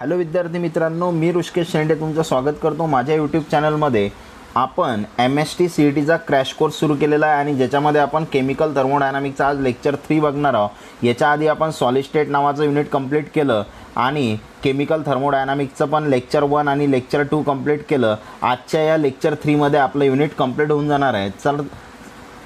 Hello विद्यार्थी मित्रांनो, मी ऋषिकेश शेंडे तुमचं स्वागत करतो माझ्या यूट्यूब चॅनलमध्ये. आपण MST CETचा क्रॅश कोर्स सुरू केलेला आहे आणि ज्याच्यामध्ये आपण केमिकल थर्मोडायनामिक्सचा आज लेक्चर 3 बघणार आहोत. याच्या आधी आपण सॉलिड स्टेट नावाचं युनिट कंप्लीट केलं आणि केमिकल थर्मोडायनामिक्सचं पण लेक्चर 1 आणि लेक्चर 2 कंप्लीट केलं. आजच्या या लेक्चर 3 मध्ये आपलं युनिट कंप्लीट होऊन जाणार आहे.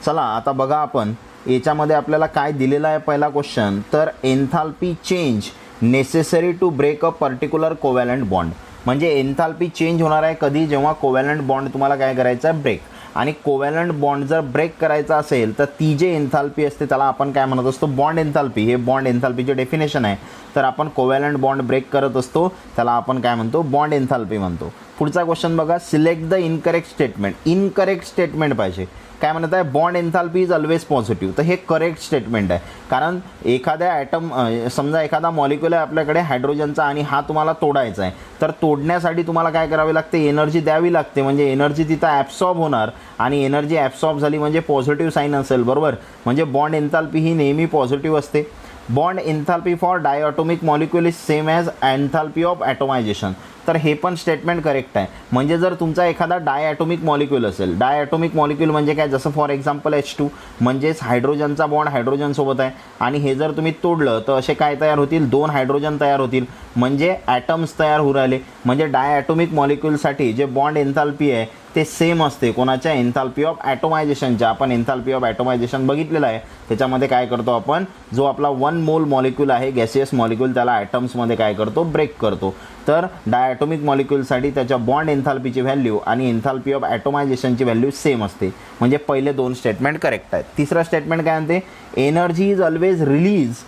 चला आता बघा आपण याच्यामध्ये आपल्याला काय दिलेलं आहे. पहिला क्वेश्चन, तर enthalpy change necessary to break a particular covalent bond. म्हणजे एन्थाल्पी चेंज होणार आहे कधी, जेव्हा कोव्हॅलंट बॉन्ड तुम्हाला काय करायचं आहे, ब्रेक. आणि कोव्हॅलंट बॉन्ड जर ब्रेक करायचा असेल तर ती जे एन्थाल्पी असते त्याला आपण काय म्हणत असतो, बॉन्ड एन्थाल्पी. हे बॉन्ड एन्थाल्पीचे डेफिनेशन आहे. तर आपण कोव्हॅलंट बॉन्ड ब्रेक करत असतो त्याला आपण काय म्हणतो, बॉन्ड एन्थाल्पी म्हणतो. पुढचा क्वेश्चन बघा, select the incorrect statement. Incorrect statement पाहिजे. काय म्हणत आहे, bond enthalpy is always positive. तर हे करेक्ट स्टेटमेंट आहे. कारण एखाद्या ॲटम, समजा एखादा मॉलिक्युल आहे आपल्याकडे हायड्रोजनचा आणि हा तुम्हाला तोडायचा आहे, तर तोडण्यासाठी तुम्हाला काय करावे लागते, एनर्जी द्यावी लागते. म्हणजे एनर्जी तिथं ॲब्सॉर्ब होणार आणि एनर्जी ॲब्सॉर्ब झाली म्हणजे पॉझिटिव्ह साईन असेल, बरोबर. म्हणजे बॉन्ड एन्थाल्पी ही नेहमी पॉझिटिव्ह असते. Bond enthalpy for diatomic molecule is same as enthalpy of atomisation. तर हे पण स्टेटमेंट करेक्ट आहे. म्हणजे जर तुमचा एखादा डायॲटॉमिक मॉलिक्युल असेल, डायॲटॉमिक मॉलिक्युल म्हणजे काय, जसं फॉर एक्झाम्पल H2 म्हणजेच हायड्रोजनचा बॉन्ड हायड्रोजनसोबत आहे आणि हे जर तुम्ही तोडलं तर असे काय तयार होतील, 2 हायड्रोजन तयार होतील. म्हणजे ॲटम्स तयार होऊ राहिले. म्हणजे डायॲटॉमिक मॉलिक्युलसाठी जे बॉन्ड एन्थाल्पी आहे ते सेम असते कोणाच्या, एन्थाल्पी ऑफ ॲटोमायझेशनच्या. आपण एन्थाल्पी ऑफ ॲटोमायझेशन बघितलेलं आहे. त्याच्यामध्ये काय करतो आपण, जो आपला 1 मोल मॉलिक्यूल आहे गॅसियस मॉलिक्यूल त्याला ॲटम्समध्ये काय करतो, ब्रेक करतो. तर डायॲटॉमिक मॉलिक्यूलसाठी त्याच्या बॉन्ड एन्थाल्पीची व्हॅल्यू आणि एन्थाल्पी ऑफ ॲटोमायझेशनची व्हॅल्यू सेम असते. म्हणजे पहिले 2 स्टेटमेंट करेक्ट आहेत. तिसरा स्टेटमेंट काय म्हणते, energy is always release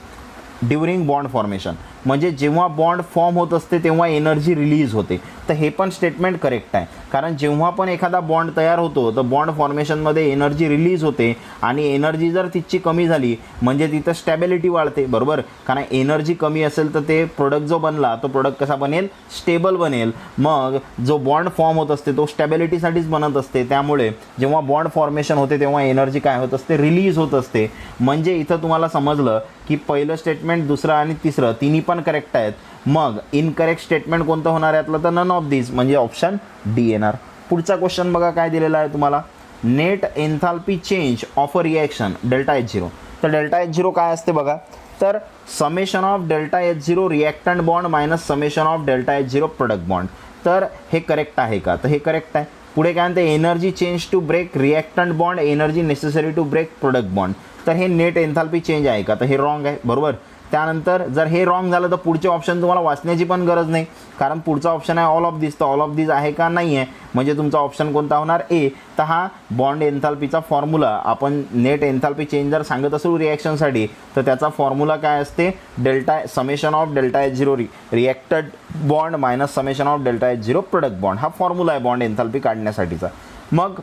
during bond formation. म्हणजे जेव्हा बॉन्ड फॉर्म होत असते तेव्हा एनर्जी रिलीज होते. तर हे पण स्टेटमेंट करेक्ट आहे. कारण जेव्हा पण एखादा बॉन्ड तयार होतो तर बॉन्ड फॉर्मेशनमध्ये एनर्जी रिलीज होते आणि एनर्जी जर तिची कमी झाली म्हणजे तिथं स्टॅबिलिटी वाढते, बरोबर. कारण एनर्जी कमी असेल तर ते प्रोडक्ट जो बनला तो प्रोडक्ट कसा बनेल, स्टेबल बनेल. मग जो बॉन्ड फॉर्म होत असते तो स्टॅबिलिटीसाठीच बनत असते. त्यामुळे जेव्हा बॉन्ड फॉर्मेशन होते तेव्हा एनर्जी काय होत असते, रिलीज होत असते. म्हणजे इथं तुम्हाला समजलं की पहिलं स्टेटमेंट, दुसरं आणि तिसरं तिन्ही पण करेक्ट आहेत. मग इनकरेक्ट स्टेटमेंट कोणतं होणार आहे यातलं, तर नन ऑफ दिस, म्हणजे ऑप्शन डी येणार. पुढचा क्वेश्चन बघा काय दिलेला आहे तुम्हाला, net enthalpy change of a reaction delta H0. तर डेल्टा H0 काय असते बघा, तर summation of delta H0 reactant bond minus summation of delta H0 product bond. तर हे करेक्ट आहे का, तर हे करेक्ट आहे. पुढे काय म्हणते, energy change to break reactant bond, energy necessary to break product bond. तर हे नेट एन्थाल्पी चेंज आहे का, तर हे रॉंग आहे, बरोबर. त्यानंतर जर हे रॉंग झालं तर पुढचे ऑप्शन तुम्हाला वाचण्याची पण गरज नाही, कारण पुढचा ऑप्शन आहे ऑल ऑफ दिस. तर ऑल ऑफ दिस आहे का, नाही आहे. म्हणजे तुमचा ऑप्शन कोणता होणार, ए. तर हा बॉन्ड एन्थाल्पीचा फॉर्म्युला, आपण नेट एन्थाल्पी चेंज जर सांगत असू रिॲक्शनसाठी तर त्याचा फॉर्म्युला काय असते, delta summation of delta H0 reacted bond minus summation of delta H0 product bond. हा फॉर्म्युला आहे बॉन्ड एन्थाल्पी काढण्यासाठीचा. मग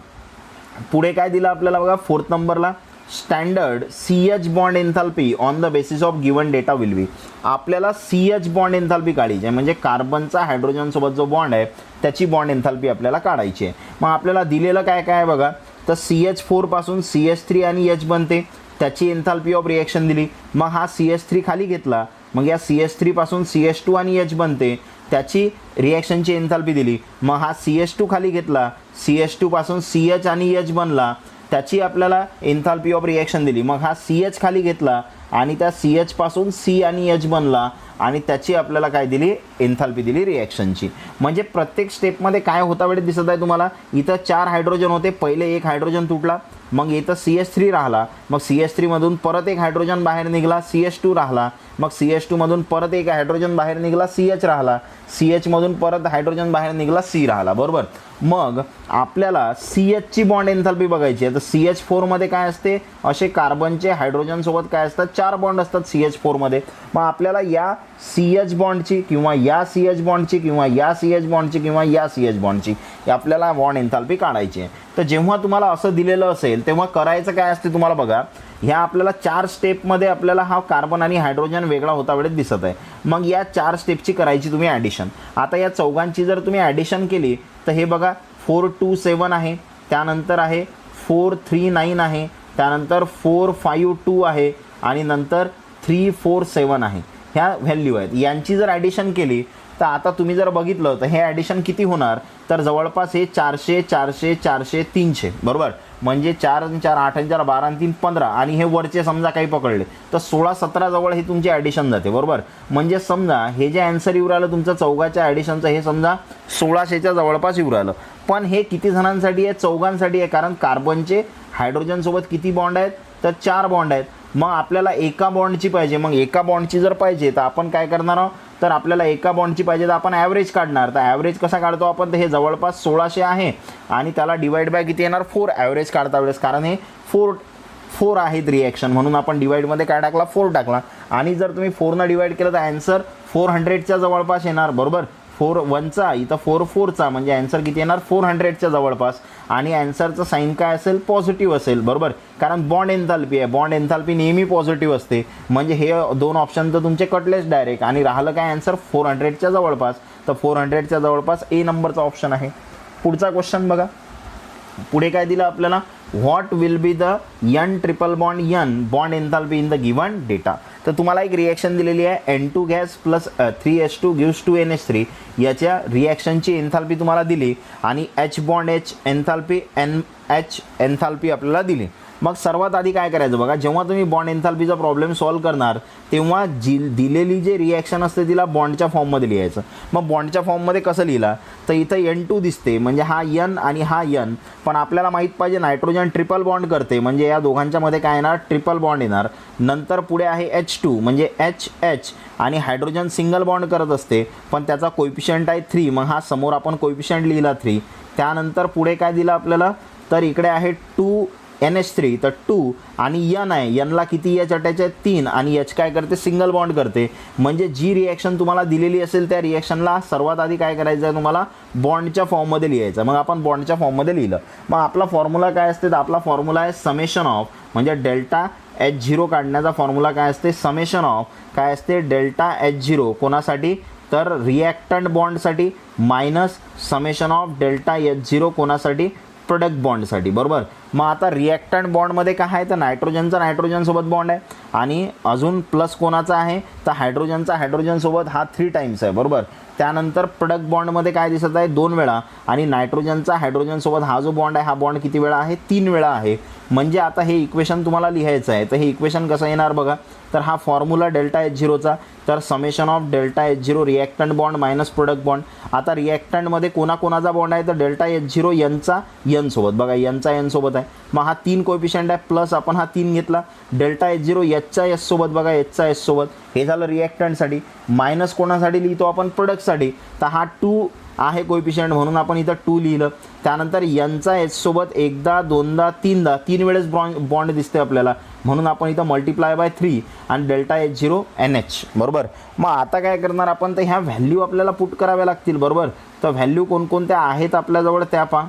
पुढे काय दिलं आपल्याला बघा, 4th नंबरला, standard CH bond enthalpy on the basis of given data will be. आपल्याला CH बॉन्ड एन्थाल्पी काढायची आहे. म्हणजे कार्बनचा हायड्रोजनसोबत जो बॉन्ड आहे त्याची बॉन्ड एन्थाल्पी आपल्याला काढायची आहे. मग आपल्याला दिलेलं काय काय आहे बघा, तर CH4 पासून CH3 आणि H बनते, त्याची एन्थाल्पी ऑफ रिॲक्शन दिली. मग हा CH3 खाली घेतला, मग या CH3 पासून CH2 आणि H बनते, त्याची रिॲक्शनची एन्थाल्पी दिली. मग हा CH2 खाली घेतला, CH2 पासून CH आणि H बनला, त्याची आपल्याला एन्थाल्पी ऑफ रिॲक्शन दिली. मग हा CH खाली घेतला आणि त्या CH पासून C आणि H बनला आणि त्याची आपल्याला काय दिली, एन्थाल्पी दिली रिॲक्शनची. म्हणजे प्रत्येक स्टेपमध्ये काय होता वेळेत दिसत आहे तुम्हाला, इथं 4 हायड्रोजन होते, पहिले एक हायड्रोजन तुटला, मग इथं CH3 राहिला, मग CH3 मधून परत एक हायड्रोजन बाहेर निघाला, CH2 राहिला, मग CH2 मधून परत एक हायड्रोजन बाहेर निघाला, CH राहिला, CH मधून परत हायड्रोजन बाहेर निघाला, C राहिला, बरोबर. मग आपल्याला CH ची बॉन्ड एन्थाल्पी बघायची आहे. तर CH4 मध्ये काय असते, असे कार्बनचे हायड्रोजन सोबत काय असतात, 4 बॉन्ड असतात CH4 मध्ये. मग आपल्याला या CH बॉन्डची किंवा या CH बॉन्डची किंवा या CH बॉन्डची किंवा या CH बॉन्डची आपल्याला बॉन्ड एन्थाल्पी काढायची आहे. तर जेव्हा तुम्हाला असं दिलेलं असेल तेव्हा करायचं काय असते तुम्हाला बघा, ह्या आपल्याला 4 स्टेपमध्ये आपल्याला हा कार्बन आणि हायड्रोजन वेगळा होता वेळेत दिसत आहे. मग या 4 स्टेपची करायची तुम्ही ॲडिशन. आता या चौघांची जर तुम्ही ॲडिशन केली तर हे बघा 4 2 7 आहे, त्यानंतर आहे 4 3 9 आहे, त्यानंतर 4 5 2 आहे आणि नंतर 3 4 7 आहे. ह्या व्हॅल्यू आहेत. यांची जर ॲडिशन केली तर आता तुम्ही जर बघितलं तर हे ॲडिशन किती होणार, तर जवळपास हे 400 400 400 300 बरोबर, म्हणजे 4 आणि 4 8 आणि 4 12 आणि 3 15 आणि हे वरचे समजा काही पकडले तर 16 17 जवळ हे तुमची ॲडिशन जाते बरोबर. म्हणजे समजा हे जे ॲन्सर येऊ राहिलं तुमचं चौघाच्या ॲडिशनचं हे समजा 1600च्या जवळपास येऊ राहिलं. पण हे किती जणांसाठी आहे, चौघांसाठी आहे, कारण कार्बनचे हायड्रोजनसोबत किती बॉन्ड आहेत, तर 4 बॉन्ड आहेत. मग आपल्याला एका बॉन्डची पाहिजे, मग एका बॉन्डची जर पाहिजे तर आपण काय करणार आहोत, तर आपल्याला एका बॉन्डची पाहिजे तर आपण ॲव्हरेज काढणार. तर ॲव्हरेज कसा काढतो आपण, तर हे जवळपास 1600 आहे आणि त्याला डिवाइड बाय किती येणार 4 ॲव्हरेज काढता वेळेस, कारण हे 4 आहेत रिॲक्शन म्हणून आपण डिवाइडमध्ये काय टाकला 4 टाकला. आणि जर तुम्ही 4नं डिवाइड केलं तर ॲन्सर 400च्या जवळपास येणार बरोबर. 4 1चा इथं 4 4चा म्हणजे ॲन्सर किती येणार 400च्या जवळपास. आणि ॲन्सरचं साईन काय असेल, पॉझिटिव्ह असेल बरोबर, कारण बॉन्ड एन्थाल्पी आहे, बॉन्ड एन्थाल्पी नेहमी पॉझिटिव्ह असते. म्हणजे हे 2 ऑप्शन तर तुमचे कटलेच डायरेक्ट. आणि राहिलं काय ॲन्सर 400च्या जवळपास, तर 400च्या जवळपास ए नंबरचा ऑप्शन आहे. पुढचा क्वेश्चन बघा, पुढे काय दिलं आपल्याला, what will be the N triple bond N bond enthalpy in the given data. तर तुम्हाला एक रिॲक्शन दिलेली आहे N2 gas plus 3H2 gives 2NH3 याच्या रिॲक्शनची एन्थाल्पी तुम्हाला दिली आणि H bond H enthalpy NH enthalpy आपल्याला दिली. मग सर्वात आधी काय करायचं बघा, जेव्हा तुम्ही बॉन्ड एन्थाल्पीचा प्रॉब्लेम सॉल्व करणार तेव्हा दिलेली जे रिॲक्शन असते तिला बॉन्डच्या फॉर्ममध्ये लिहायचं. मग बॉन्डच्या फॉर्ममध्ये कसं लिहिला, तर इथं N2 दिसते म्हणजे हा N आणि हा N, पण आपल्याला माहीत पाहिजे नायट्रोजन ट्रिपल बॉन्ड करते म्हणजे या दोघांच्या मध्ये काय येणार ट्रिपल बॉन्ड येणार. नंतर पुढे आहे H2 म्हणजे HH आणि हायड्रोजन सिंगल बॉन्ड करत असते पण त्याचा कोएफिशियंट आहे 3, मग हा समोर आपण कोएफिशियंट लिहिला 3. त्यानंतर पुढे काय दिलं आपल्याला, तर इकडे आहे 2NH3 तर 2 आणि N आहे, Nला किती H अटॅच आहे 3 आणि H काय करते सिंगल बॉन्ड करते. म्हणजे जी रिॲक्शन तुम्हाला दिलेली असेल त्या रिॲक्शनला सर्वात आधी काय करायचं आहे तुम्हाला बॉन्डच्या फॉर्ममध्ये लिहायचं. मग आपण बॉन्डच्या फॉर्ममध्ये लिहिलं. मग आपला फॉर्म्युला काय असते, तर आपला फॉर्म्युला आहे समेशन ऑफ म्हणजे डेल्टा H0 काढण्याचा फॉर्म्युला काय असते, समेशन ऑफ काय असते डेल्टा H0 कोणासाठी, तर रिॲक्टंट बॉन्डसाठी minus summation of delta H0 कोणासाठी, प्रोडक्ट बॉन्डसाठी बरोबर. मग आता रिॲक्टंट बॉन्डमध्ये काय आहे, तर नायट्रोजनचा नायट्रोजनसोबत बॉन्ड आहे आणि अजून प्लस कोणाचा आहे, तर हायड्रोजनचा हायड्रोजनसोबत हा 3 टाइम्स आहे बरोबर. त्यानंतर प्रोडक्ट बॉन्डमध्ये काय दिसत आहे 2 वेळा आणि नायट्रोजनचा हायड्रोजनसोबत हा जो बॉन्ड आहे हा बॉन्ड किती वेळा आहे 3 वेळा आहे. म्हणजे आता हे इक्वेशन तुम्हाला लिहायचं आहे. तर हे इक्वेशन कसं येणार बघा, तर हा फॉर्म्युला डेल्टा H0चा, तर summation of delta H0 reactant bond minus product bond. आता रिॲक्टंटमध्ये कोणाकोणाचा बॉन्ड आहे, तर डेल्टा H0 Nचा N सोबत बघा, Nचा N सोबत आहे. मग हा 3 कोएफिशियंट आहे प्लस आपण हा 3 घेतला. डेल्टा H0 Hचा S सोबत बघा, Hचा S सोबत, हे झालं रिॲक्टंटसाठी. मायनस कोणासाठी लिहितो आपण प्रोडक्टसाठी, तर हा 2 आहे कोएफिशियंट म्हणून आपण इथं 2 लिहिलं. त्यानंतर Nचा H सोबत एकदा दोनदा तीनदा 3 वेळेस बॉन्ड दिसते आपल्याला म्हणून आपण इथं मल्टिप्लाय बाय 3 आणि डेल्टा H0 NH बरोबर. मग आता काय करणार आपण, तर ह्या व्हॅल्यू आपल्याला पुट कराव्या लागतील बरोबर. तर व्हॅल्यू कोणकोणत्या आहेत आपल्याजवळ त्या पहा.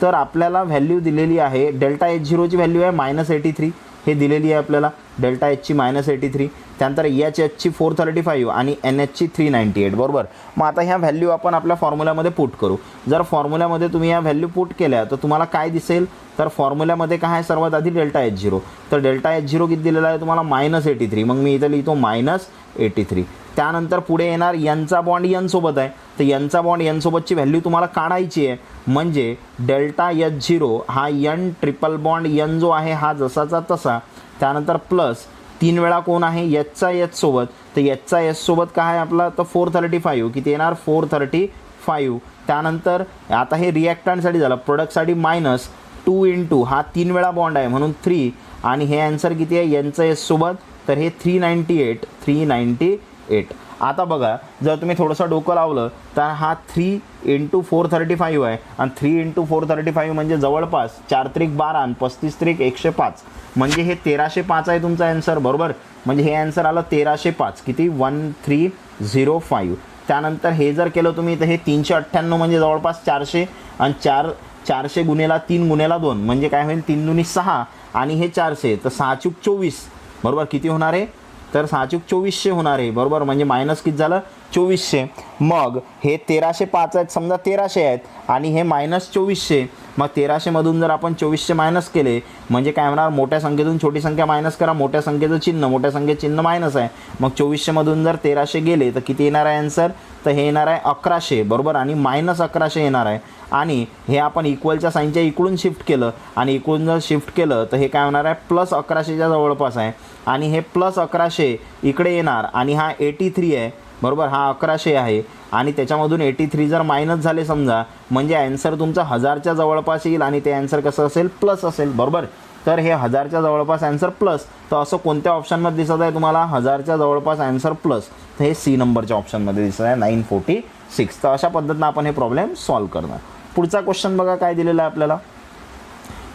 तर आपल्याला व्हॅल्यू दिलेली आहे डेल्टा H0ची व्हॅल्यू आहे -83 हे दिलेली आहे आपल्याला, डेल्टा Hची -83. त्यानंतर HHची 435 आणि NHची 398 बरोबर. मग आता ह्या व्हॅल्यू आपण आपल्या फॉर्म्युल्यामध्ये पुट करू. जर फॉर्म्युल्यामध्ये तुम्ही ह्या व्हॅल्यू पुट केल्या तर तुम्हाला काय दिसेल, तर फॉर्म्युल्यामध्ये काय आहे सर्वात आधी डेल्टा H0, तर डेल्टा H0 किती दिलेला आहे तुम्हाला -83, मग मी इथं लिहितो -83. त्यानंतर पुढे येणार Nचा बॉन्ड N सोबत आहे, तर Nचा बॉन्ड N सोबतची व्हॅल्यू तुम्हाला काढायची आहे. म्हणजे डेल्टा H0 हा N ट्रिपल बॉन्ड N जो आहे हा जसाचा तसा. त्यानंतर प्लस 3 वेळा कोण आहे Hचा H सोबत, तर Hचा H सोबत काय आहे आपला, तर 435 किती येणार 435. त्यानंतर आता हे रिॲक्टंटसाठी झालं, प्रोडक्टसाठी -2 इंटू हा 3 वेळा बॉन्ड आहे म्हणून 3 आणि हे आन्सर किती आहे Nचा H सोबत, तर हे 398. आता बघा जर तुम्ही थोडंसं डोकं लावलं तर हा 3 × 435 आहे आणि 3 × 435 म्हणजे जवळपास 4 त्रिक 12 आणि 35 त्रिक 105 म्हणजे हे 1305 आहे तुमचा आन्सर बरोबर. म्हणजे हे आन्सर आलं 1305 किती 1305. त्यानंतर हे जर केलं तुम्ही तर हे 398 म्हणजे जवळपास 400 आणि 400 गुणेला 3 गुणेला 2 म्हणजे काय होईल 3 दुनी 6 आणि हे 400 तर 6 चूक 24 बरोबर. किती होणार आहे, तर 6 चूक 2400 होणार आहे बरोबर. म्हणजे मायनस किती झालं 2400. मग हे 1305 आहेत समजा 1300 आहेत आणि हे -2400 मग 1300मधून जर आपण 2400 मायनस केले म्हणजे काय होणार, मोठ्या संख्येतून छोटी संख्या मायनस करा, मोठ्या संख्येचं चिन्ह, मोठ्या संख्येचं चिन्ह मायनस आहे, मग 2400मधून जर 1300 गेले तर किती येणार आहे आन्सर, तर हे येणार आहे 1100 बरोबर, आणि मायनस 1100 येणार आहे. आणि हे आपण इक्वलच्या साईनच्या इकडून शिफ्ट केलं आणि इकडून जर शिफ्ट केलं तर हे काय होणार आहे, प्लस 1100च्या जवळपास आहे, आणि हे प्लस 1100 इकडे येणार, आणि हा 83 आहे बरोबर, हा 1100 आहे, आणि त्याच्यामधून 83 जर मायनस झाले समजा म्हणजे ॲन्सर तुमचा 1000च्या जवळपास येईल, आणि ते ॲन्सर कसं असेल, प्लस असेल बरोबर. तर हे 1000च्या जवळपास ॲन्सर प्लस, तर असं कोणत्या ऑप्शनमध्ये दिसत आहे तुम्हाला, 1000च्या जवळपास ॲन्सर प्लस, तर हे सी नंबरच्या ऑप्शनमध्ये दिसत आहे 946. तर अशा पद्धतीनं आपण हे प्रॉब्लेम सॉल्व्ह करणार. पुढचा क्वेश्चन बघा काय दिलेला आहे आपल्याला.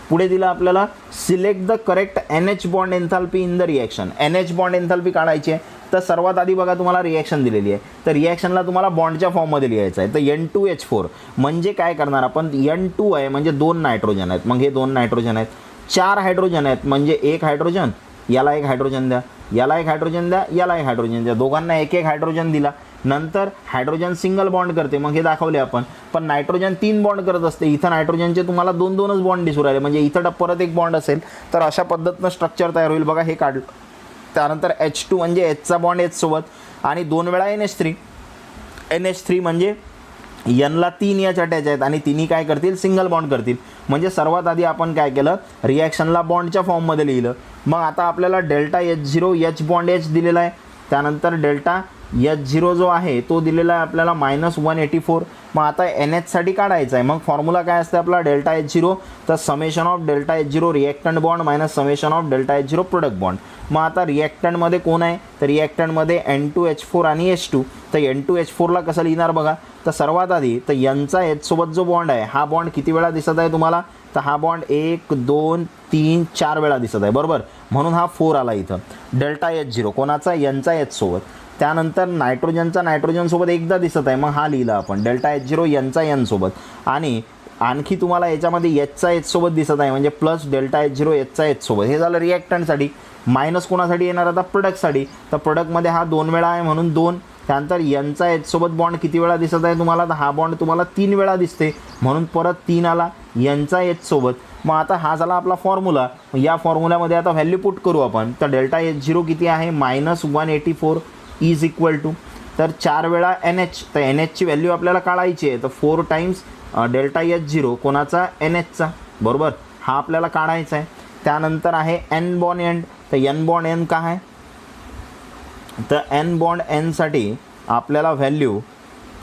पुढे दिलं आपल्याला select the correct NH bond enthalpy in the reaction. NH bond enthalpy काढायची आहे, तर सर्वात आधी बघा तुम्हाला रिॲक्शन दिलेली आहे, तर रिॲक्शनला तुम्हाला बॉन्डच्या फॉर्ममध्ये लिहायचं आहे. तर N2H4 म्हणजे काय करणार आपण, N2 आहे म्हणजे 2 नायट्रोजन आहेत, मग हे 2 नायट्रोजन आहेत, 4 हायड्रोजन आहेत म्हणजे 1 हायड्रोजन, याला 1 हायड्रोजन द्या, याला 1 हायड्रोजन द्या, याला 1 हायड्रोजन द्या, दोघांना 1 हायड्रोजन दिला. नंतर हायड्रोजन सिंगल बॉन्ड करते, मग हे दाखवले आपण, पण नायट्रोजन 3 बॉन्ड करत असते, इथं नायट्रोजनचे तुम्हाला 2-2च बॉन्ड दिसू राहिले, म्हणजे इथं परत 1 बॉन्ड असेल. तर अशा पद्धतीनं स्ट्रक्चर तयार होईल बघा, हे काढलं. त्यानंतर H2 म्हणजे Hचा बॉन्ड H सोबत, आणि 2 वेळा NH3. NH3 म्हणजे Nला 3 H अटॅच आहेत, आणि तिन्ही काय करतील, सिंगल बॉन्ड करतील. म्हणजे सर्वात आधी आपण काय केलं, रिॲक्शनला बॉन्डच्या फॉर्ममध्ये लिहिलं. मग आता आपल्याला delta H0 H bond H दिलेला आहे, त्यानंतर डेल्टा H0 जो आहे तो दिलेला आहे आपल्याला -184. मग आता NH साठी काढायचं आहे, मग फॉर्म्युला काय असते आपला, डेल्टा H0 तर summation of delta H0 reactant bond minus summation of delta H0 product bond. मग आता रिॲक्टंटमध्ये कोण आहे, तर रिॲक्टंटमध्ये N2H4 आणि H2. तर N2H4ला कसं लिहिणार बघा, तर सर्वात आधी तर Nचा H सोबत जो बॉन्ड आहे हा बॉन्ड किती वेळा दिसत आहे तुम्हाला, तर हा बॉन्ड 1 2 3 4 वेळा दिसत आहे बरोबर, म्हणून हा 4 आला इथं. डेल्टा H0 कोणाचा, Nचा H सोबत. त्यानंतर नायट्रोजनचा नायट्रोजनसोबत एकदा दिसत आहे, मग हा लिहिला आपण डेल्टा H0 Nचा N सोबत. आणि आणखी तुम्हाला याच्यामध्ये Hचा H सोबत दिसत आहे म्हणजे प्लस डेल्टा H0 Hचा H सोबत. हे झालं रिॲक्टंटसाठी. मायनस कोणासाठी येणार आता, प्रोडक्टसाठी. तर प्रोडक्टमध्ये हा 2 वेळा आहे म्हणून 2. त्यानंतर Nचा H सोबत बॉन्ड किती वेळा दिसत आहे तुम्हाला, तर हा बॉन्ड तुम्हाला 3 वेळा दिसते म्हणून परत 3 आला Nचा H सोबत. मग आता हा झाला आपला फॉर्म्युला. या फॉर्म्युल्यामध्ये आता व्हॅल्यू पुट करू आपण. तर डेल्टा H0 किती आहे, -184 इज इक्वल टू, तर 4 वेळा NH, तर NHची व्हॅल्यू आपल्याला काढायची आहे, तर 4 टाइम्स डेल्टा H0 कोणाचा, NHचा बरोबर, हा आपल्याला काढायचा आहे. त्यानंतर आहे N बॉन्ड N, तर N बॉन्ड N काय आहे, तर N बॉन्ड N साठी आपल्याला व्हॅल्यू,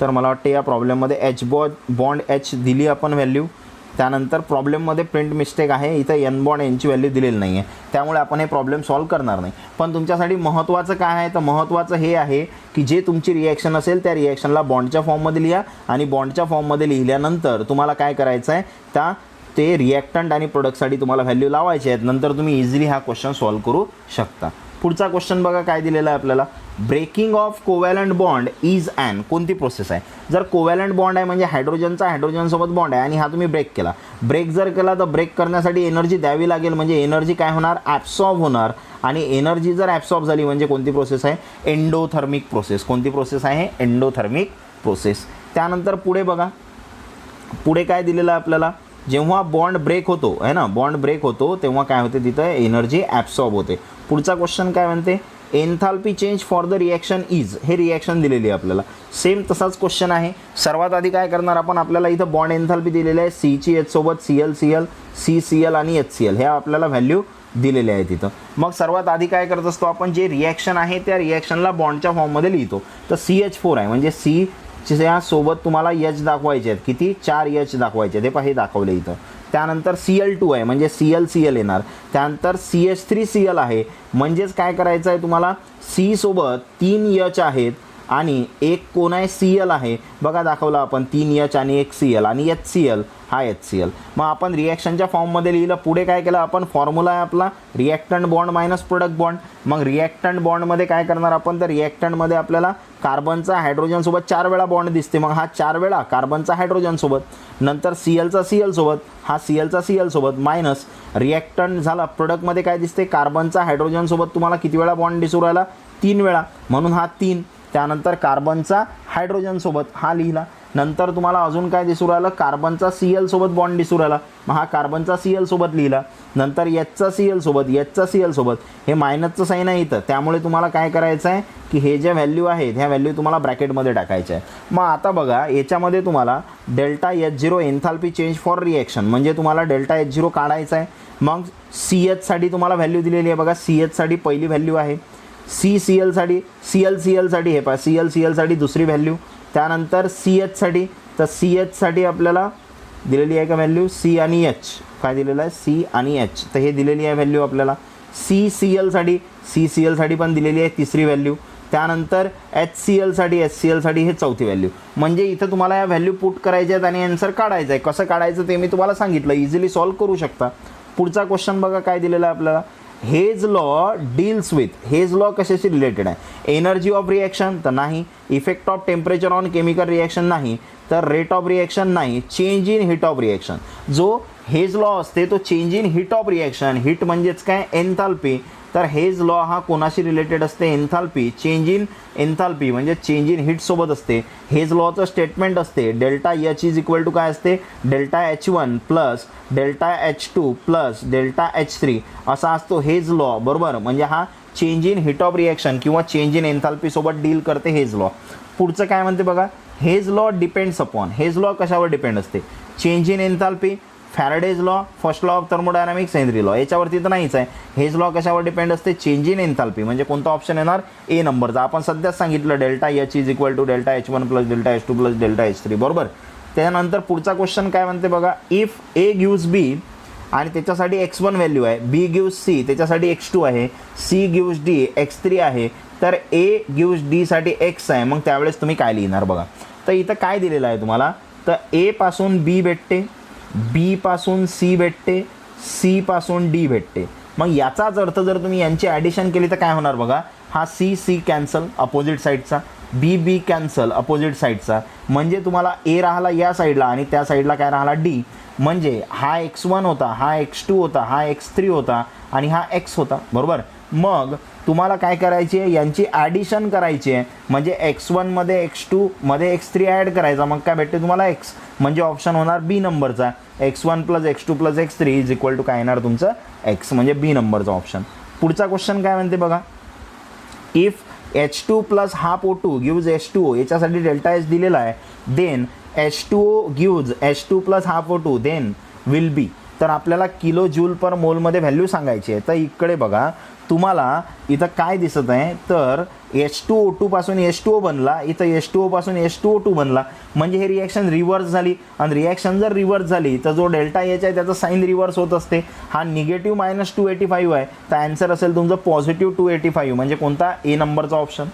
तर मला वाटते या प्रॉब्लेममध्ये H बॉन्ड H दिली आपण व्हॅल्यू. त्यानंतर प्रॉब्लेममध्ये प्रिंट मिस्टेक आहे, इथं N बॉन्ड Nची व्हॅल्यू दिलेली नाही आहे, त्यामुळे आपण हे प्रॉब्लेम सॉल्व्ह करणार नाही. पण तुमच्यासाठी महत्त्वाचं काय आहे, तर महत्त्वाचं हे आहे की जे तुमची रिॲक्शन असेल त्या रिॲक्शनला बॉन्डच्या फॉर्ममध्ये लिहा, आणि बॉन्डच्या फॉर्ममध्ये लिहिल्यानंतर तुम्हाला काय करायचं आहे, ते रिॲक्टंट आणि प्रोडक्टसाठी तुम्हाला व्हॅल्यू लावायचे आहेत. नंतर तुम्ही इझिली हा क्वेश्चन सॉल्व्ह करू शकता. पुढचा क्वेश्चन बघा काय दिलेला आहे आपल्याला. Breaking of covalent bond is an, कोणती प्रोसेस आहे. जर कोव्हॅलंट बॉन्ड आहे म्हणजे हायड्रोजनचा हायड्रोजनसोबत बॉन्ड आहे आणि हा तुम्ही ब्रेक केला. ब्रेक जर केला तर ब्रेक करण्यासाठी एनर्जी द्यावी लागेल, म्हणजे एनर्जी काय होणार, ॲब्सॉर्ब होणार. आणि एनर्जी जर ॲब्सॉर्ब झाली म्हणजे कोणती प्रोसेस आहे, एंडोथर्मिक प्रोसेस. कोणती प्रोसेस आहे, एंडोथर्मिक प्रोसेस. त्यानंतर पुढे बघा, पुढे काय दिलेलं आहे आपल्याला, जेव्हा बॉन्ड ब्रेक होतो आहे ना, बॉन्ड ब्रेक होतो तेव्हा काय होते, तिथं एनर्जी ॲब्सॉर्ब होते. पुढचा क्वेश्चन काय म्हणते, enthalpy change for the reaction is, हे रिॲक्शन दिलेली आहे आपल्याला. सेम तसाच क्वेश्चन आहे. सर्वात आधी काय करणार आपण, आपल्याला इथं बॉन्ड एन्थाल्पी दिलेली आहे, Cची H सोबत ClCl, CCl आणि HCl, हे आपल्याला व्हॅल्यू दिलेले आहे तिथं. मग सर्वात आधी काय करत असतो आपण, जे रिॲक्शन आहे त्या रिॲक्शनला बॉन्डच्या फॉर्ममध्ये लिहितो. तर CH4 आहे म्हणजे C च्या सोबत तुम्हाला H दाखवायचे आहेत, किती, 4 H दाखवायचे आहेत, हे पहा हे दाखवले इथं. त्यानंतर Cl2 आहे म्हणजे ClCl येणार. त्यानंतर CH3Cl आहे, म्हणजेच काय करायचं आहे तुम्हाला, C सोबत 3 H आहेत आणि एक कोण आहे, Cl आहे. बघा दाखवलं आपण 3 H आणि 1 Cl, आणि HCl हा HCl. मग आपण रिॲक्शनच्या फॉर्ममध्ये लिहिलं. पुढे काय केलं आपण, फॉर्म्युला आहे आपला reactant bond minus product bond. मग रिॲक्टंट बॉन्डमध्ये काय करणार आपण, तर रिॲक्टंटमध्ये आपल्याला कार्बनचा हायड्रोजनसोबत 4 वेळा बॉन्ड दिसते, मग हा 4 वेळा कार्बनचा हायड्रोजनसोबत. नंतर Clचा Cl सोबत, हा Clचा Cl सोबत, मायनस रिॲक्टंट झाला. प्रोडक्टमध्ये काय दिसते, कार्बनचा हायड्रोजनसोबत तुम्हाला किती वेळा बॉन्ड दिसू राहिला, 3 वेळा, म्हणून हा 3. त्यानंतर कार्बनचा हायड्रोजनसोबत हा लिहिला. नंतर तुम्हाला अजून काय दिसू राहिलं, कार्बनचा Cl सोबत बॉन्ड दिसू राहिला, मग हा कार्बनचा Cl सोबत लिहिला, नंतर Hचा Cl सोबत, Hचा Cl सोबत, हे मायनसचं साईन आहे इथं, त्यामुळे तुम्हाला काय करायचं आहे की हे जे व्हॅल्यू आहेत ह्या व्हॅल्यू तुम्हाला ब्रॅकेटमध्ये टाकायच्या आहे. मग आता बघा याच्यामध्ये तुम्हाला delta H0 enthalpy change for reaction म्हणजे तुम्हाला डेल्टा H0 काढायचा आहे. मग CH साठी तुम्हाला व्हॅल्यू दिलेली आहे बघा, CH साठी पहिली व्हॅल्यू आहे, CCl साठी, Cl साठी हे पहा, Cl साठी दुसरी व्हॅल्यू, त्यानंतर CH साठी, तर CH साठी आपल्याला दिलेली आहे का व्हॅल्यू, C आणि H, काय दिलेलं आहे C आणि H, तर हे दिलेली आहे व्हॅल्यू आपल्याला. CCl साठी पण दिलेली आहे तिसरी व्हॅल्यू, त्यानंतर HCl साठी हे चौथी व्हॅल्यू. म्हणजे इथं तुम्हाला या व्हॅल्यू पुट करायच्या आहेत आणि आन्सर काढायचं आहे. कसं काढायचं ते मी तुम्हाला सांगितलं, इझिली सॉल्व करू शकता. पुढचा क्वेश्चन बघा काय दिलेला आहे आपल्याला, hedge law deals with, hedge law कशाशी रिलेटेड आहे, एनर्जी ऑफ रिएक्शन तर नाही, effect of temperature on chemical reaction नाही, तर रेट ऑफ रिएक्शन नाही, change in heat of reaction. जो हेज लॉ असते तो change in heat of reaction, heat म्हणजेच काय एन्थाल्पी, तर हेज लॉ हा कोणाशी रिलेटेड असते, एन्थाल्पी, चेंज इन एन्थाल्पी म्हणजे चेंज इन हीट सोबत असते. हेज लॉचं स्टेटमेंट असते delta H is equal to काय असते, delta H1 plus delta H2 plus delta H3 असा असतो हेज लॉ, बरोबर. म्हणजे हा change in heat of reaction किंवा चेंज इन एन्थाल्पी सोबत डील करते हेज लॉ. पुढचं काय म्हणते बघा, Hess law depends upon, Hess law कशावर डिपेंड असते, change in enthalpy, Faraday's law, first law of thermodynamics, Henry law, याच्यावरती तर नाहीच आहे. हेज लॉ कशावर डिपेंड असते, चेंज इन एन्थाल्पी, म्हणजे कोणता ऑप्शन येणार, ए नंबरचा. आपण सध्याच सांगितलं delta H is equal to delta H1 plus delta H2 plus delta H3, बरोबर. त्यानंतर पुढचा क्वेश्चन काय म्हणते बघा, इफ A गिव्स B आणि त्याच्यासाठी x1 व्हॅल्यू आहे, B गिव्स C त्याच्यासाठी x2 आहे, C गिव्स D x3 आहे, तर A गिव्स D साठी x आहे, मग त्यावेळेस तुम्ही काय लिहिणार बघा. तर इथं काय दिलेलं आहे तुम्हाला, तर A पासून B भेटते, B पासून C भेटते, C पासून D भेटते. मग याचाच अर्थ जर तुम्ही यांची ॲडिशन केली तर काय होणार बघा, हा C कॅन्सल अपोजिट साईडचा, B कॅन्सल अपोजिट साईडचा, म्हणजे तुम्हाला A राहिला या साईडला आणि त्या साईडला काय राहिला D, म्हणजे हा x1 होता, हा x2 होता, हा x3 होता आणि हा x होता, बरोबर. मग तुम्हाला काय करायची आहे, यांची ॲडिशन करायची आहे, म्हणजे x1 मध्ये x2 मध्ये x3 ॲड करायचा, मग काय भेटते तुम्हाला x, म्हणजे ऑप्शन होणार बी नंबरचा, x1 plus x2 plus x3 is equal to काय येणार तुमचं x, म्हणजे बी नंबरचा ऑप्शन. पुढचा क्वेश्चन काय म्हणते बघा, if H2 plus half O2 gives H2O, याच्यासाठी डेल्टा H दिलेला आहे, then H2O gives H2 plus half O2 then will be. तर आपल्याला किलो जूल पर मोलमध्ये व्हॅल्यू सांगायची आहे. तर इकडे बघा तुम्हाला इथं काय दिसत आहे, तर H2O2 पासून H2O बनला, इथं H2O पासून H2O2 बनला, म्हणजे हे रिॲक्शन रिव्हर्स झाली, आणि रिॲक्शन जर रिव्हर्स झाली तर जो डेल्टा H आहे त्याचा साईन रिव्हर्स होत असते. हा निगेटिव्ह -285 आहे, तर आन्सर असेल तुमचं पॉझिटिव्ह 285, म्हणजे कोणता ए नंबरचा ऑप्शन.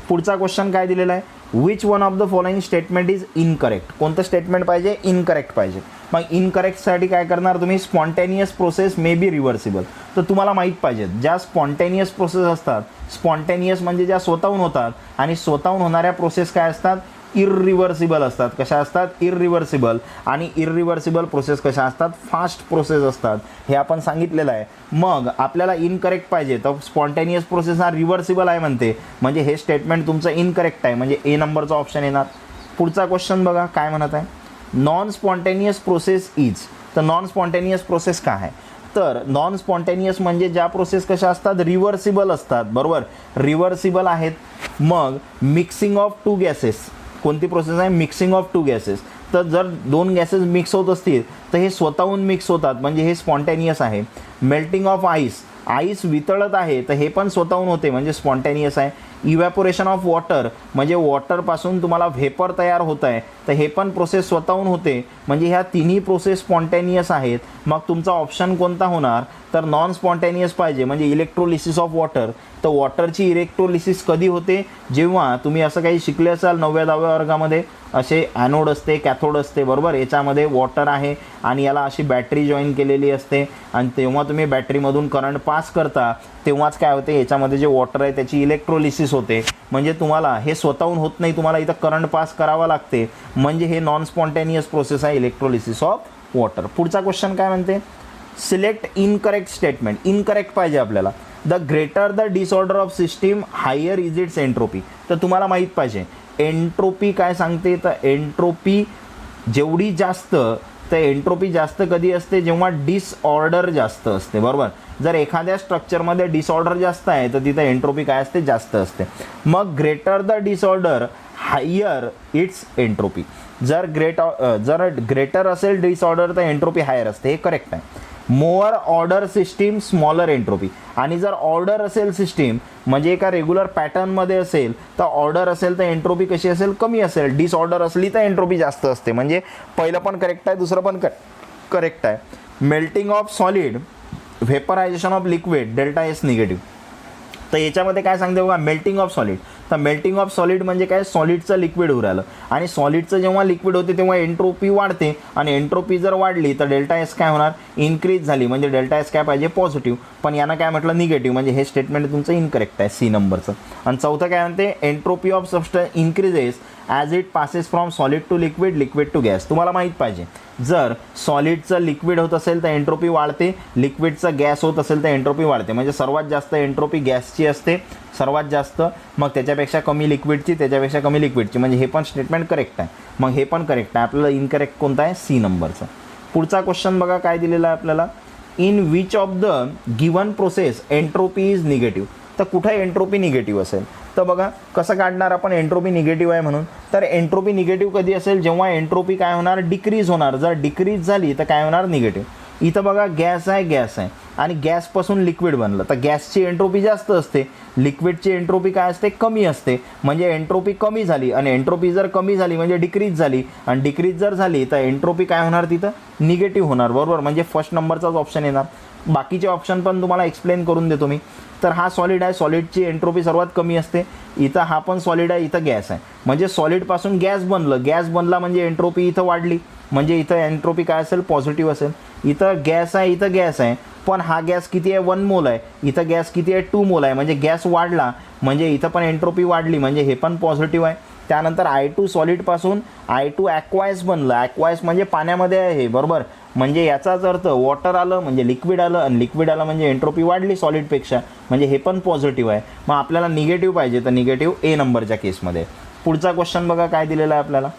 पुढचा क्वेश्चन काय दिलेला आहे, which one of the following statement is incorrect, कोणतं स्टेटमेंट पाहिजे, इनकरेक्ट पाहिजे. मग इनकरेक्टसाठी काय करणार तुम्ही, spontaneous process may be reversible. तर तुम्हाला माहीत पाहिजे ज्या स्पॉन्टेनियस प्रोसेस असतात, स्पॉन्टेनियस म्हणजे ज्या स्वतःहून होतात, आणि स्वतःहून होणाऱ्या प्रोसेस काय असतात, इररिव्हर्सिबल असतात. कशा असतात, इररिव्हर्सिबल. आणि इररिव्हर्सिबल प्रोसेस कशा असतात, फास्ट प्रोसेस असतात, हे आपण सांगितलेलं आहे. मग आपल्याला इनकरेक्ट पाहिजे, तर स्पॉन्टेनियस प्रोसेस हा रिव्हर्सिबल आहे म्हणते, म्हणजे हे स्टेटमेंट तुमचं इनकरेक्ट आहे, म्हणजे ए नंबरचा ऑप्शन येणार. पुढचा क्वेश्चन बघा काय म्हणत आहे, नॉन स्पॉन्टेनियस प्रोसेस इज, तर नॉन स्पॉन्टेनियस प्रोसेस काय आहे, तर नॉन स्पॉन्टेनियस म्हणजे ज्या प्रोसेस कशा असतात, रिव्हर्सिबल असतात, बरोबर, रिव्हर्सिबल आहेत. मग मिक्सिंग ऑफ टू गॅसेस, कोणती प्रोसेस आहे, मिक्सिंग ऑफ टू गॅसेस. तर जर दोन गॅसेस मिक्स होत असतील तर हे स्वतःहून मिक्स होतात, म्हणजे हे स्पॉन्टेनियस आहे. मेल्टिंग ऑफ आईस, आईस वितळत आहे तर हे पण स्वतःहून होते, म्हणजे स्पॉन्टेनियस आहे. इव्हॅपोरेशन ऑफ वॉटर, म्हणजे वॉटरपासून तुम्हाला व्हेपर तयार होत आहे, तर हे पण प्रोसेस स्वतःहून होते, म्हणजे ह्या तिन्ही प्रोसेस स्पॉन्टेनियस आहेत. मग तुमचा ऑप्शन कोणता होणार, तर नॉन स्पॉन्टेनियस पाहिजे, म्हणजे इलेक्ट्रोलिसिस ऑफ वॉटर. तर वॉटरची इलेक्ट्रोलिसिस कधी होते, जेव्हा तुम्ही असं काही शिकले असाल 9व्या-10व्या वर्गामध्ये, असे ॲनोड असते, कॅथोड असते, बरोबर, याच्यामध्ये वॉटर आहे आणि याला अशी बॅटरी जॉईन केलेली असते, आणि तेव्हा तुम्ही बॅटरीमधून करंट पास करता तेव्हाच काय होते, याच्यामध्ये जे वॉटर आहे त्याची इलेक्ट्रोलिसिस होते. म्हणजे तुम्हाला हे स्वतःहून होत नाही, तुम्हाला इथं करंट पास करावा लागते, म्हणजे हे नॉन स्पॉन्टेनियस प्रोसेस आहे, इलेक्ट्रोलिसिस ऑफ वॉटर. पुढचा क्वेश्चन काय म्हणते, सिलेक्ट इनकरेक्ट स्टेटमेंट, इनकरेक्ट पाहिजे आपल्याला. The greater the disorder of system higher is its entropy. तर तुम्हाला माहीत पाहिजे एंट्रोपी काय सांगते, तर एंट्रोपी जेवढी जास्त, तर एंट्रोपी जास्त कधी असते, जेव्हा डिसऑर्डर जास्त असते, बरोबर. जर एखाद्या स्ट्रक्चरमध्ये डिसऑर्डर जास्त आहे तर तिथं एंट्रोपी काय असते, जास्त असते. मग greater the disorder higher its entropy. जर ग्रेटर असेल डिसऑर्डर तर एंट्रोपी हायर असते, हे करेक्ट आहे. More order system smaller entropy. आणि जर ऑर्डर असेल सिस्टीम म्हणजे एका रेग्युलर पॅटर्नमध्ये असेल तर ऑर्डर असेल तर एंट्रोपी कशी असेल, कमी असेल. डिसऑर्डर असली तर एंट्रोपी जास्त असते. म्हणजे पहिलं पण करेक्ट आहे, दुसरं पण करेक्ट आहे. Melting of solid, vaporisation of liquid, delta S negative. तर याच्यामध्ये काय सांगते बघा, मेल्टिंग ऑफ सॉलिड. तर मेल्टिंग ऑफ सॉलिड म्हणजे काय, सॉलिडचं लिक्विड होऊ राहिलं आणि सॉलिडचं जेव्हा लिक्विड होते तेव्हा एंट्रोपी वाढते आणि एंट्रोपी जर वाढली तर डेल्टा एस काय होणार, इन्क्रीज झाली. म्हणजे डेल्टा एस काय पाहिजे, पॉझिटिव्ह. पण यानं काय म्हटलं, निगेटिव्ह. म्हणजे हे स्टेटमेंट तुमचं इनकरेक्ट आहे, सी नंबरचं. आणि चौथं काय म्हणते, entropy of substance increases as it passes from solid to liquid, liquid to gas. तुम्हाला माहीत पाहिजे, जर सॉलिडचं लिक्विड होत असेल तर एंट्रोपी वाढते, लिक्विडचं गॅस होत असेल तर एंट्रोपी वाढते. म्हणजे सर्वात जास्त एंट्रोपी गॅसची असते, सर्वात जास्त, मग त्याच्यापेक्षा कमी लिक्विडची, त्याच्यापेक्षा कमी लिक्विडची. म्हणजे हे पण स्टेटमेंट करेक्ट आहे. मग हे पण करेक्ट आहे. आपल्याला इनकरेक्ट कोणता आहे, सी नंबरचं. पुढचा क्वेश्चन बघा काय दिलेला आहे आपल्याला, in which of the given process entropy is negative. तर कुठे एंट्रोपी निगेटिव्ह असेल, तर बघा कसं काढणार आपण एंट्रोपी निगेटिव्ह आहे म्हणून. तर एंट्रोपी निगेटिव्ह कधी असेल, जेव्हा एंट्रोपी काय होणार, डिक्रीज होणार. जर डिक्रीज झाली तर काय होणार, निगेटिव्ह. इथं बघा गॅस आहे आणि गॅसपासून लिक्विड बनलं तर गॅसची एंट्रोपी जास्त असते, लिक्विडची एंट्रोपी काय असते, कमी असते. म्हणजे एंट्रोपी कमी झाली आणि एंट्रोपी जर कमी झाली म्हणजे डिक्रीज झाली आणि डिक्रीज जर झाली तर एंट्रोपी काय होणार, तिथं निगेटिव्ह होणार, बरोबर. म्हणजे फर्स्ट नंबरचाच ऑप्शन येणार. बाकीचे ऑप्शन पण तुम्हाला एक्सप्लेन करून देतो मी. तर हा सॉलिड आहे, सॉलिडची एंट्रोपी सर्वात कमी असते. इथं हा पण सॉलिड आहे, इथं गॅस आहे. म्हणजे सॉलिडपासून गॅस बनलं, गॅस बनला म्हणजे एंट्रोपी इथं वाढली. म्हणजे इथं एंट्रोपी काय असेल, पॉझिटिव्ह असेल. इथं गॅस आहे, इथं गॅस आहे, पण हा गॅस किती आहे, 1 मोल आहे. इथं गॅस किती आहे, 2 मोल आहे. म्हणजे गॅस वाढला म्हणजे इथं पण एंट्रोपी वाढली, म्हणजे हे पण पॉझिटिव्ह आहे. त्यानंतर I2 सॉलिडपासून I2 ॲक्वायस बनलं. ॲक्वायस म्हणजे पाण्यामध्ये आहे हे, बरोबर. म्हणजे याचाच अर्थ वॉटर आलं म्हणजे लिक्विड आलं आणि लिक्विड आलं म्हणजे एंट्रोपी वाढली सॉलिडपेक्षा, म्हणजे हे पण पॉझिटिव्ह आहे. मग आपल्याला निगेटिव्ह पाहिजे तर निगेटिव्ह ए नंबरच्या केसमध्ये. पुढचा क्वेश्चन बघा काय दिलेला आहे आपल्याला,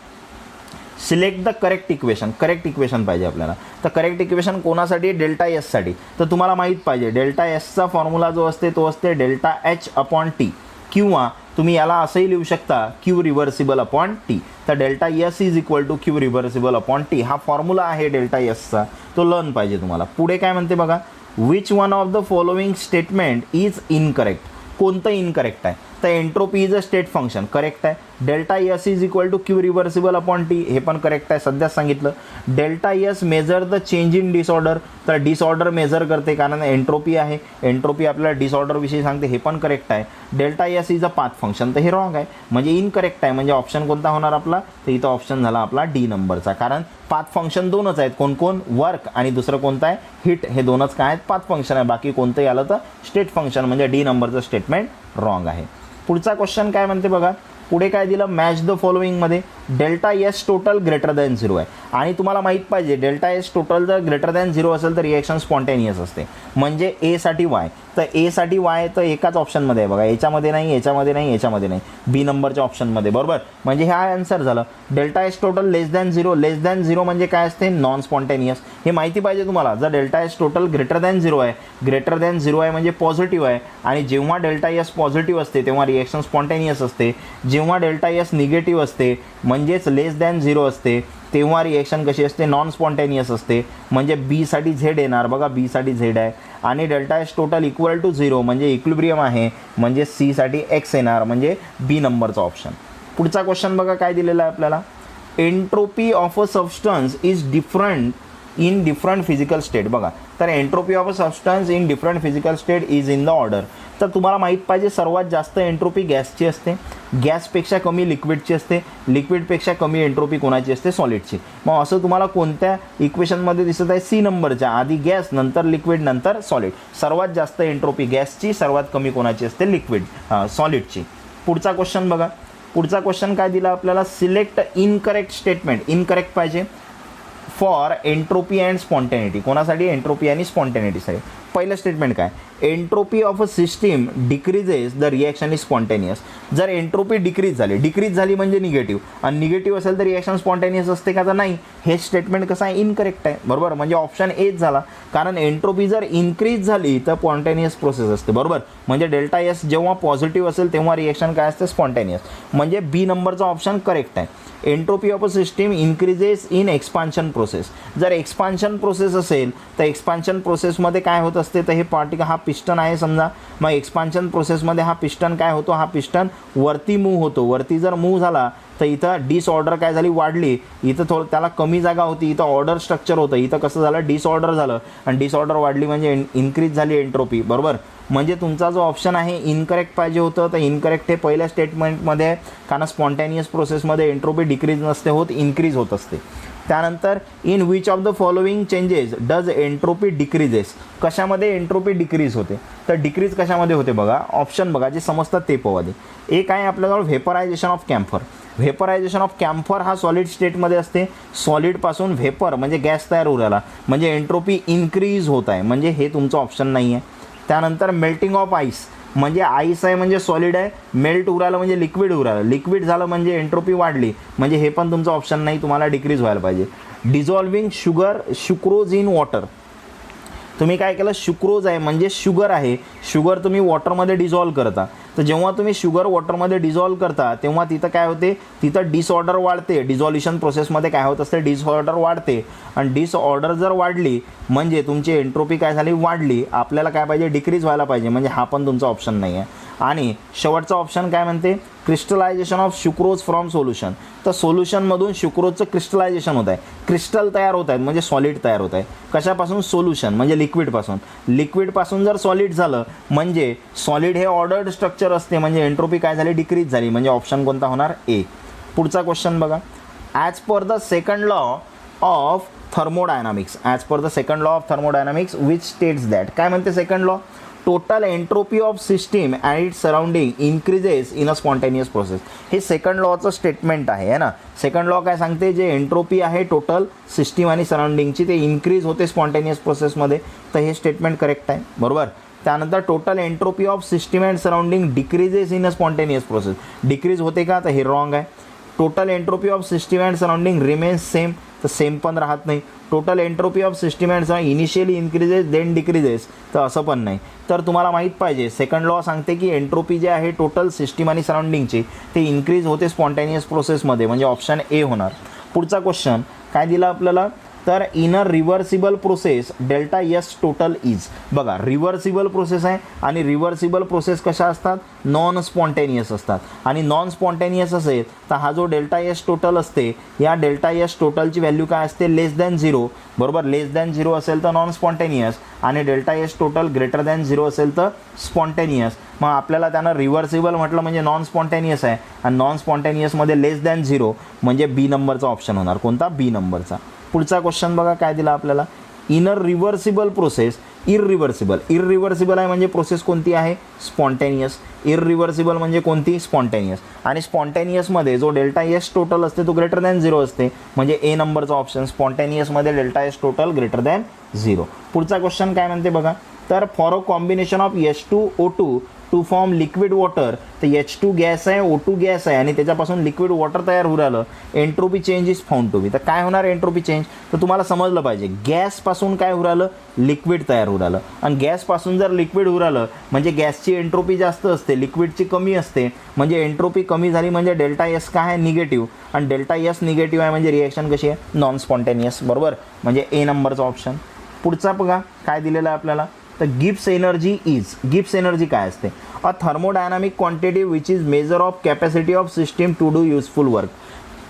select the correct equation. Correct equation पाहिजे आपल्याला. तर करेक्ट इक्वेशन कोणासाठी, डेल्टा एससाठी. तर तुम्हाला माहीत पाहिजे डेल्टा एसचा फॉर्म्युला जो असते तो असते डेल्टा एच अपॉन टी, किंवा तुम्ही याला असंही लिहू शकता क्यू रिव्हर्सिबल अपॉन टी. तर delta S is equal to Q reversible upon T. हा फॉर्म्युला आहे डेल्टा एसचा, तो लर्न पाहिजे तुम्हाला. पुढे काय म्हणते बघा, which one of the following statement is incorrect. कोणतं इनकरेक्ट आहे, तर entropy is a state function, correct आहे. Delta S is equal to Q reversible upon T, हे पण करेक्ट आहे, सध्याच सांगितलं. Delta S measure the change in disorder, तर डिसऑर्डर मेजर करते कारण एंट्रोपी आहे. एंट्रोपी आपल्याला डिसऑर्डरविषयी सांगते, हे पण करेक्ट आहे. Delta S is a path function, तर हे रॉंग आहे, म्हणजे इनकरेक्ट आहे. म्हणजे ऑप्शन कोणता होणार आपला, तर इथं ऑप्शन झाला आपला डी नंबरचा. कारण पाथ फंक्शन दोनच आहेत, कोण वर्क आणि दुसरं कोणतं आहे, हिट. हे दोनच काय आहेत, पाथ फंक्शन आहे. बाकी कोणतंही आलं तर स्टेट फंक्शन, म्हणजे डी नंबरचं स्टेटमेंट रॉंग आहे. पुढचा क्वेश्चन काय म्हणते बघा, पुढे काय दिलं, मॅच द फॉलोइंगमध्ये delta S total greater than 0 आहे. आणि तुम्हाला माहीत पाहिजे डेल्टा एस टोटल जर ग्रेटर दॅन 0 असेल तर रिएक्शन स्पॉन्टेनियस असते. म्हणजे ए साठी वाय, तर ए साठी वाय तर एकाच ऑप्शनमध्ये आहे बघा, याच्यामध्ये नाही, याच्यामध्ये नाही, याच्यामध्ये नाही, बी नंबरच्या ऑप्शनमध्ये, बरोबर. म्हणजे हा आन्सर झालं. डेल्टा एस टोटल लेस दॅन 0, लेस दॅन 0 म्हणजे काय असते, नॉन स्पॉन्टेनियस. हे माहिती पाहिजे तुम्हाला. जर delta S total greater than 0 आहे, ग्रेटर दॅन 0 आहे म्हणजे पॉझिटिव्ह आहे. आणि जेव्हा डेल्टा एस पॉझिटिव्ह असते तेव्हा रिएक्शन स्पॉन्टेनियस असते. जेव्हा डेल्टा एस निगेटिव्ह असते म्हणजेच लेस दॅन 0 असते तेव्हा रिएक्शन कशी असते, नॉन स्पॉन्टेनियस असते. म्हणजे बी साठी झेड येणार बघा, बी साठी झेड आहे. आणि delta S total equal to 0 म्हणजे इक्विलिब्रियम आहे, म्हणजे सी साठी एक्स येणार, म्हणजे बी नंबरचा ऑप्शन. पुढचा क्वेश्चन बघा काय दिलेला आहे आपल्याला, entropy of a substance is different in different physical state. बघा, तर entropy of a substance in different physical state is in the order. तर तुम्हाला माहीत पाहिजे सर्वात जास्त एंट्रोपी गॅसची असते, गॅसपेक्षा कमी लिक्विडची असते, लिक्विडपेक्षा कमी एंट्रोपी कोणाची असते, सॉलिडची. मग असं तुम्हाला कोणत्या इक्वेशनमध्ये दिसत आहे, सी नंबरच्या, आधी गॅस नंतर लिक्विड नंतर सॉलिड. सर्वात जास्त एंट्रोपी गॅसची, सर्वात कमी कोणाची असते, लिक्विड सॉलिडची. पुढचा क्वेश्चन बघा, पुढचा क्वेश्चन काय दिला आपल्याला, सिलेक्ट इनकरेक्ट स्टेटमेंट. इनकरेक्ट पाहिजे फॉर एंट्रोपी अँड स्पॉन्टेनिटी. कोणासाठी, एंट्रोपी आणि स्पॉन्टेनिटीसाठी. पहिलं स्टेटमेंट काय, entropy of a system decreases the reaction is spontaneous. जर एंट्रोपी डिक्रीज झाली म्हणजे निगेटिव्ह, आणि निगेटिव्ह असेल तर रिॲक्शन स्पॉन्टेनियस असते का? तर नाही. हे स्टेटमेंट कसं आहे? इनकरेक्ट आहे. बरोबर, म्हणजे ऑप्शन एच झाला. कारण एंट्रोपी जर इन्क्रीज झाली तर स्पॉन्टेनियस प्रोसेस असते. बरोबर, म्हणजे डेल्टा एस जेव्हा पॉझिटिव्ह असेल तेव्हा रिॲक्शन काय असते? स्पॉन्टेनियस. म्हणजे बी नंबरचा ऑप्शन करेक्ट आहे. Entropy of a system increases in expansion process. जर एक्सपान्शन प्रोसेस असेल तर एक्सपान्शन प्रोसेसमध्ये काय होत असते? तर हे पार्टिकल, हा पिस्टन आहे समजा, मग एक्सपान्शन प्रोसेसमध्ये हा पिस्टन काय होतो? हा पिस्टन वरती मूव्ह होतो. वरती जर मूव्ह झाला तर इथं डिसऑर्डर काय झाली? वाढली. इथं त्याला कमी जागा होती, इथं ऑर्डर स्ट्रक्चर होतं, इथं कसं झालं? डिसऑर्डर झालं, आणि डिसऑर्डर वाढली म्हणजे इन्क्रीज झाली एंट्रोपी. बरोबर, म्हणजे तुमचा जो ऑप्शन आहे इनकरेक्ट पाहिजे होतं, तर इनकरेक्ट हे पहिल्या स्टेटमेंटमध्ये आहे. कारण स्पॉन्टेनियस प्रोसेसमध्ये एंट्रोपी डिक्रीज नसते होत, इन्क्रीज होत असते. त्यानंतर in which of the following changes does entropy decreases. कशामध्ये एंट्रोपी डिक्रीज होते? तर डिक्रीज कशामध्ये होते बघा, ऑप्शन बघा, जे समजतात ते पवा दे. एक आहे आपल्याजवळ व्हेपरायझेशन ऑफ कॅम्फर. व्हेपरायझेशन ऑफ कॅम्फर हा सॉलिड स्टेटमध्ये असते. सॉलिडपासून व्हेपर म्हणजे गॅस तयार होऊ राहिला, म्हणजे एंट्रोपी इन्क्रीज होत आहे, म्हणजे हे तुमचं ऑप्शन नाही आहे. त्यानंतर मेल्टिंग ऑफ आईस, म्हणजे आईस आहे म्हणजे सॉलिड आहे, मेल्ट उरायला म्हणजे लिक्विड उरायला, लिक्विड झालं म्हणजे एंट्रोपी वाढली, म्हणजे हे पण तुमचं ऑप्शन नाही, तुम्हाला डिक्रीज व्हायला पाहिजे. डिझॉल्विंग शुक्रोज इन वॉटर. तुम्ही काय केलं? शुक्रोज आहे म्हणजे शुगर आहे, शुगर तुम्ही वॉटरमध्ये डिझॉल्व करता. तर जेव्हा तुम्ही शुगर वॉटरमध्ये डिझॉल्व करता तेव्हा तिथं काय होते? तिथं डिसऑर्डर वाढते. डिझॉल्युशन प्रोसेसमध्ये काय होत असते? डिसऑर्डर वाढते, आणि डिसऑर्डर जर वाढली म्हणजे तुमची एंट्रोपी काय झाली? वाढली. आपल्याला काय पाहिजे? डिक्रीज व्हायला पाहिजे, म्हणजे हा पण तुमचा ऑप्शन नाही आहे. आणि शेवटचा ऑप्शन काय म्हणते? Crystallisation of sucrose from solution. तर सोल्युशनमधून शुक्रोजचं क्रिस्टलायझेशन होत आहे, क्रिस्टल तयार होत आहेत, म्हणजे सॉलिड तयार होत आहे. कशापासून? सोल्युशन म्हणजे लिक्विडपासून. लिक्विडपासून जर सॉलिड झालं म्हणजे सॉलिड हे ऑर्डर्ड स्ट्रक्चर असते, म्हणजे एंट्रोपी काय झाली? डिक्रीज झाली, म्हणजे ऑप्शन कोणता होणार? ए. पुढचा क्वेश्चन बघा. As per the second law of thermodynamics, as per the second law of thermodynamics which states that. काय म्हणते second law? Total entropy of system and its surrounding increases in a spontaneous process. हे second लॉचं statement आहे ना. Second law काय सांगते? जे entropy आहे total system आणि सराउंडिंगची ते इन्क्रीज होते स्पॉन्टेनियस प्रोसेसमध्ये, तर हे स्टेटमेंट करेक्ट आहे. बरोबर. त्यानंतर total entropy of system and surrounding decreases in a spontaneous process. Decrease होते का? तर हे रॉंग आहे. Total entropy of system and surrounding remains same, तर सेम पण राहत नाही. Total entropy of system and surrounding initially increases then decreases, तर असं पण नाही. तर तुम्हाला माहीत पाहिजे सेकंड लॉ सांगते की एंट्रोपी जे आहे टोटल सिस्टीम आणि सराउंडिंगची ते इन्क्रीज होते स्पॉन्टेनियस प्रोसेसमध्ये, म्हणजे ऑप्शन ए होणार. पुढचा क्वेश्चन काय दिला आपल्याला? तर in a reversible process delta S total is. बघा, रिव्हर्सिबल प्रोसेस आहे, आणि रिव्हर्सिबल प्रोसेस कशा असतात? नॉन स्पॉन्टेनियस असतात. आणि नॉन स्पॉन्टेनियस असेल तर हा जो डेल्टा एस टोटल असते, या डेल्टा एस टोटलची व्हॅल्यू काय असते? लेस दॅन 0. बरोबर, लेस दॅन 0 असेल तर नॉन स्पॉन्टेनियस, आणि delta S total greater than 0 असेल तर स्पॉन्टेनियस. मग आपल्याला त्यानं रिव्हर्सिबल म्हटलं म्हणजे नॉन स्पॉन्टेनियस आहे, आणि नॉन स्पॉन्टेनियसमध्ये लेस दॅन 0 म्हणजे बी नंबरचा ऑप्शन होणार. कोणता? बी नंबरचा. पुढचा क्वेश्चन बघा काय दिला आपल्याला. In a reversible process irreversible. Irreversible आहे म्हणजे प्रोसेस कोणती आहे? स्पॉन्टेनियस. इररिव्हर्सिबल म्हणजे कोणती? स्पॉन्टेनियस. आणि स्पॉन्टेनियसमध्ये जो डेल्टा एस टोटल असते तो ग्रेटर दॅन 0 असते, म्हणजे ए नंबरचा ऑप्शन. स्पॉन्टेनियसमध्ये delta S total greater than 0. पुढचा क्वेश्चन काय म्हणते बघा. तर for a combination of H2O2 to form liquid water, तर H2 गॅस आहे, O2 गॅस आहे, आणि त्याच्यापासून लिक्विड वॉटर तयार होऊ राहिलं. Entropy change is found to be. तर काय होणार एंट्रोपी चेंज? तर तुम्हाला समजलं पाहिजे गॅसपासून काय होऊ राहिलं? लिक्विड तयार होऊ राहिलं. आणि गॅसपासून जर लिक्विड होऊ राहिलं म्हणजे गॅसची एंट्रोपी जास्त असते, लिक्विडची कमी असते, म्हणजे एंट्रोपी कमी झाली म्हणजे डेल्टा एस काय आहे? निगेटिव्ह. आणि डेल्टा एस निगेटिव्ह आहे म्हणजे रिॲक्शन कशी आहे? Non spontaneous. बरोबर, म्हणजे ए नंबरचा ऑप्शन. पुढचा बघा काय दिलेलं आहे आपल्याला. तर Gibbs energy is. Gibbs energy काय असते? A thermodynamic quantity which is measure of capacity of system to do useful work.